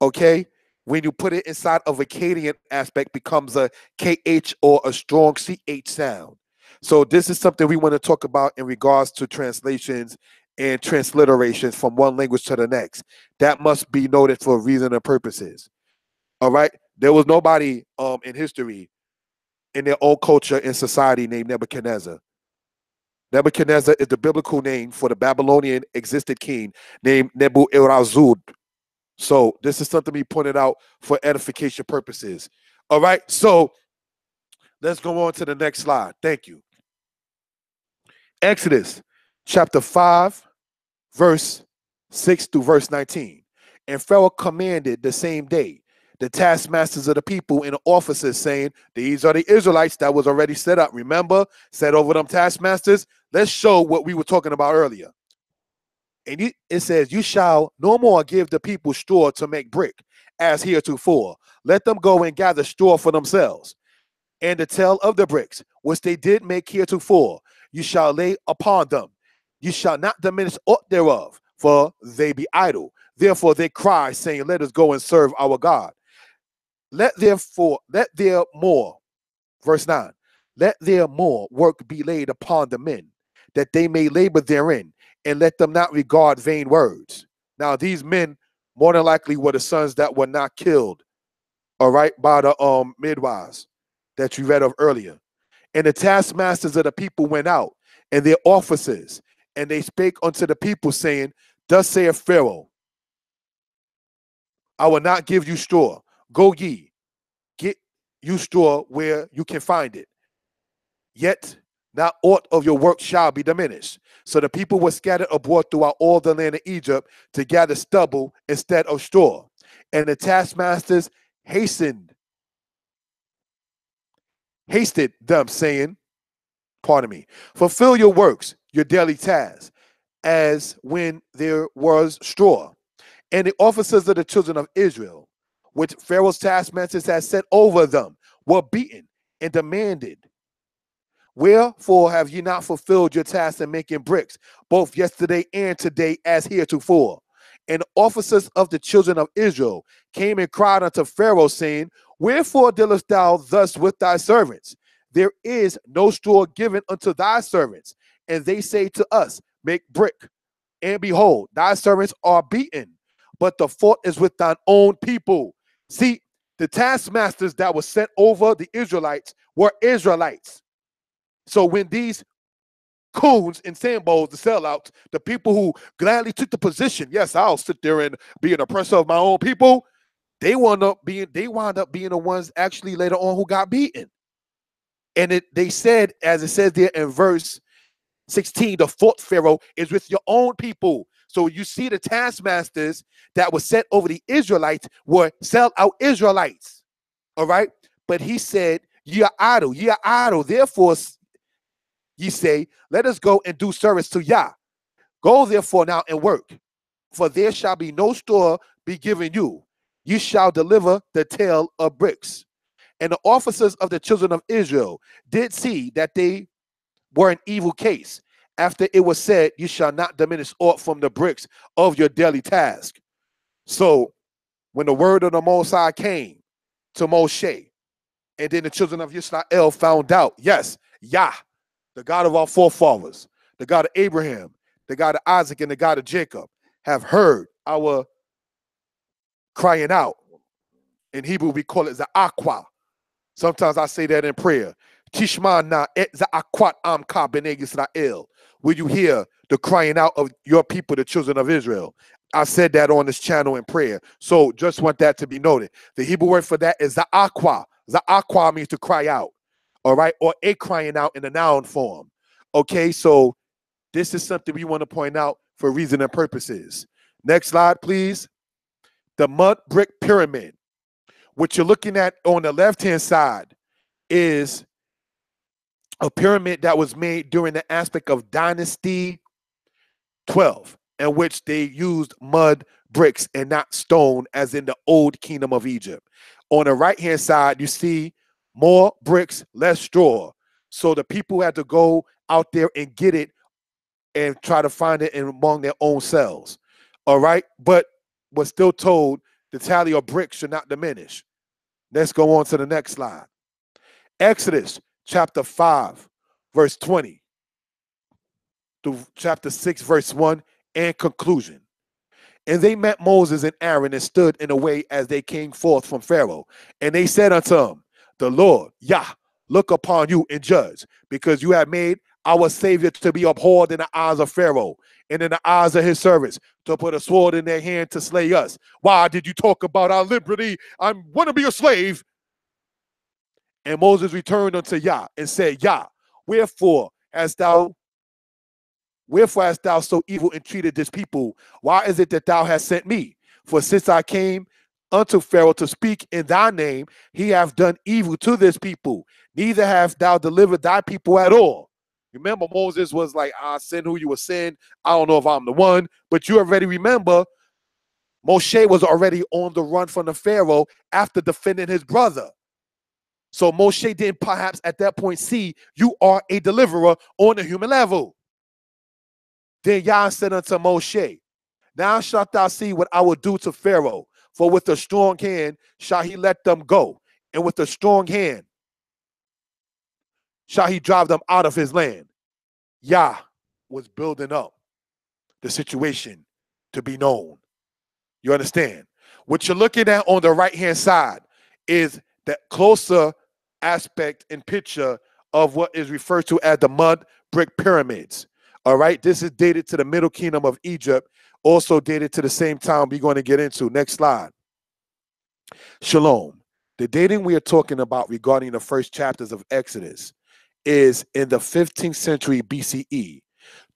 okay, when you put it inside of Akkadian aspect, becomes a KH or a strong CH sound. So this is something we want to talk about in regards to translations and transliterations from one language to the next. That must be noted for reason and purposes. All right? There was nobody in history in their own culture and society named Nebuchadnezzar. Nebuchadnezzar is the biblical name for the Babylonian existed king named Nebu-Irazud. So this is something we pointed out for edification purposes. All right, so let's go on to the next slide. Thank you. Exodus chapter 5, verse 6 through verse 19. And Pharaoh commanded the same day the taskmasters of the people and the officers, saying, these are the Israelites that was already set up. Remember, set over them taskmasters. Let's show what we were talking about earlier. And it says, you shall no more give the people straw to make brick, as heretofore. Let them go and gather straw for themselves. And the tale of the bricks, which they did make heretofore, you shall lay upon them. You shall not diminish aught thereof, for they be idle. Therefore they cry, saying, let us go and serve our God. Let their more, verse 9, let their more work be laid upon the men, that they may labor therein, and let them not regard vain words. Now, these men more than likely were the sons that were not killed, all right, by the midwives that you read of earlier. And the taskmasters of the people went out, and their officers, and they spake unto the people, saying, thus saith Pharaoh, I will not give you straw. Go ye, get you straw where you can find it. Yet not aught of your work shall be diminished. So the people were scattered abroad throughout all the land of Egypt to gather stubble instead of straw. And the taskmasters hasted them, saying, pardon me, fulfill your works, your daily tasks, as when there was straw. And the officers of the children of Israel, which Pharaoh's taskmasters had set over them, were beaten and demanded, wherefore have ye not fulfilled your task in making bricks, both yesterday and today as heretofore? And the officers of the children of Israel came and cried unto Pharaoh, saying, wherefore dealest thou thus with thy servants? There is no straw given unto thy servants. And they say to us, make brick. And behold, thy servants are beaten, but the fault is with thine own people. See, the taskmasters that were set over the Israelites were Israelites. So when these coons and sambos, the sellouts, the people who gladly took the position, yes, I'll sit there and be an oppressor of my own people, they wound up being the ones actually later on who got beaten. And they said, as it says there in verse 16, the fourth Pharaoh is with your own people. So you see the taskmasters that were set over the Israelites were sell out Israelites. All right. But he said, ye are idle, ye are idle. Therefore, ye say, let us go and do service to Yah. Go therefore now and work, for there shall be no store be given you. You shall deliver the tale of bricks. And the officers of the children of Israel did see that they were an evil case, after it was said, you shall not diminish aught from the bricks of your daily task. So when the word of the Most High came to Moshe, and then the children of Israel found out, yes, Yah, the God of our forefathers, the God of Abraham, the God of Isaac, and the God of Jacob, have heard our crying out. In Hebrew, we call it the aqua. Sometimes I say that in prayer. Tishma na et za'akwat amka b'nei Yisrael. Will you hear the crying out of your people, the children of Israel? I said that on this channel in prayer. So just want that to be noted. The Hebrew word for that is za'akwa. Za'akwa means to cry out. All right? Or a crying out in the noun form. Okay, so this is something we want to point out for reason and purposes. Next slide, please. The mud brick pyramid. What you're looking at on the left-hand side is a pyramid that was made during the aspect of Dynasty 12, in which they used mud bricks and not stone, as in the old kingdom of Egypt. On the right-hand side, you see more bricks, less straw. So the people had to go out there and get it and try to find it among their own selves. All right? But was still told the tally of bricks should not diminish. Let's go on to the next slide. Exodus chapter 5, verse 20 through chapter 6, verse 1, and conclusion. And they met Moses and Aaron and stood in the way as they came forth from Pharaoh. And they said unto him, the Lord, Yah, look upon you and judge, because you have made our Savior to be abhorred in the eyes of Pharaoh and in the eyes of his servants, to put a sword in their hand to slay us. Why did you talk about our liberty? I want to be a slave. And Moses returned unto Yah and said, Yah, wherefore hast thou so evil entreated this people? Why is it that thou hast sent me? For since I came unto Pharaoh to speak in thy name, he hath done evil to this people. Neither hast thou delivered thy people at all. Remember, Moses was like, I send who you will send. I don't know if I'm the one. But you already remember, Moshe was already on the run from the Pharaoh after defending his brother. So Moshe didn't perhaps at that point see you are a deliverer on a human level. Then Yah said unto Moshe, now shalt thou see what I will do to Pharaoh, for with a strong hand shall he let them go, and with a strong hand shall he drive them out of his land. Yah was building up the situation to be known. You understand? What you're looking at on the right-hand side is the closer aspect and picture of what is referred to as the mud brick pyramids. All right, this is dated to the Middle Kingdom of Egypt, also dated to the same time we're going to get into. Next slide. Shalom. The dating we are talking about regarding the first chapters of Exodus is in the 15th century BCE.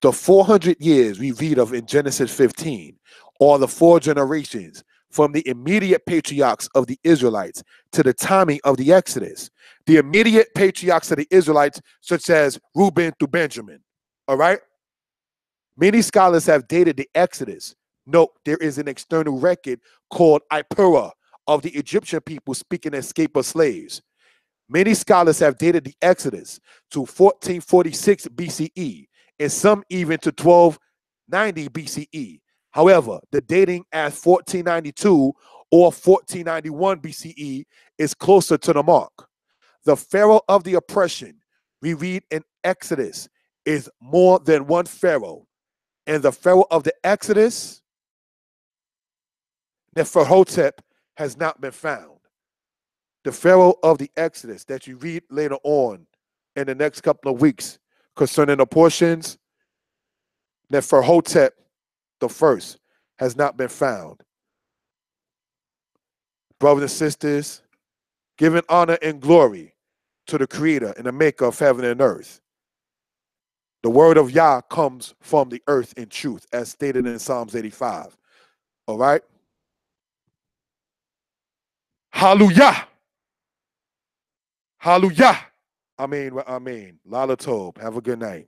The 400 years we read of in Genesis 15 are the 4 generations from the immediate patriarchs of the Israelites to the timing of the Exodus. The immediate patriarchs of the Israelites, such as Reuben to Benjamin. All right? Many scholars have dated the Exodus. Note, there is an external record called Ipura of the Egyptian people speaking escape of slaves. Many scholars have dated the Exodus to 1446 BCE, and some even to 1290 BCE. However, the dating as 1492 or 1491 BCE is closer to the mark. The Pharaoh of the oppression we read in Exodus is more than one Pharaoh. And the Pharaoh of the Exodus, Neferhotep, has not been found. The Pharaoh of the Exodus that you read later on in the next couple of weeks concerning the portions, Neferhotep the first has not been found. Brothers and sisters, giving honor and glory to the creator and the maker of heaven and earth. The word of Yah comes from the earth in truth, as stated in Psalms 85. All right? Hallelujah. Hallelujah. I mean, Lala Tob. Have a good night.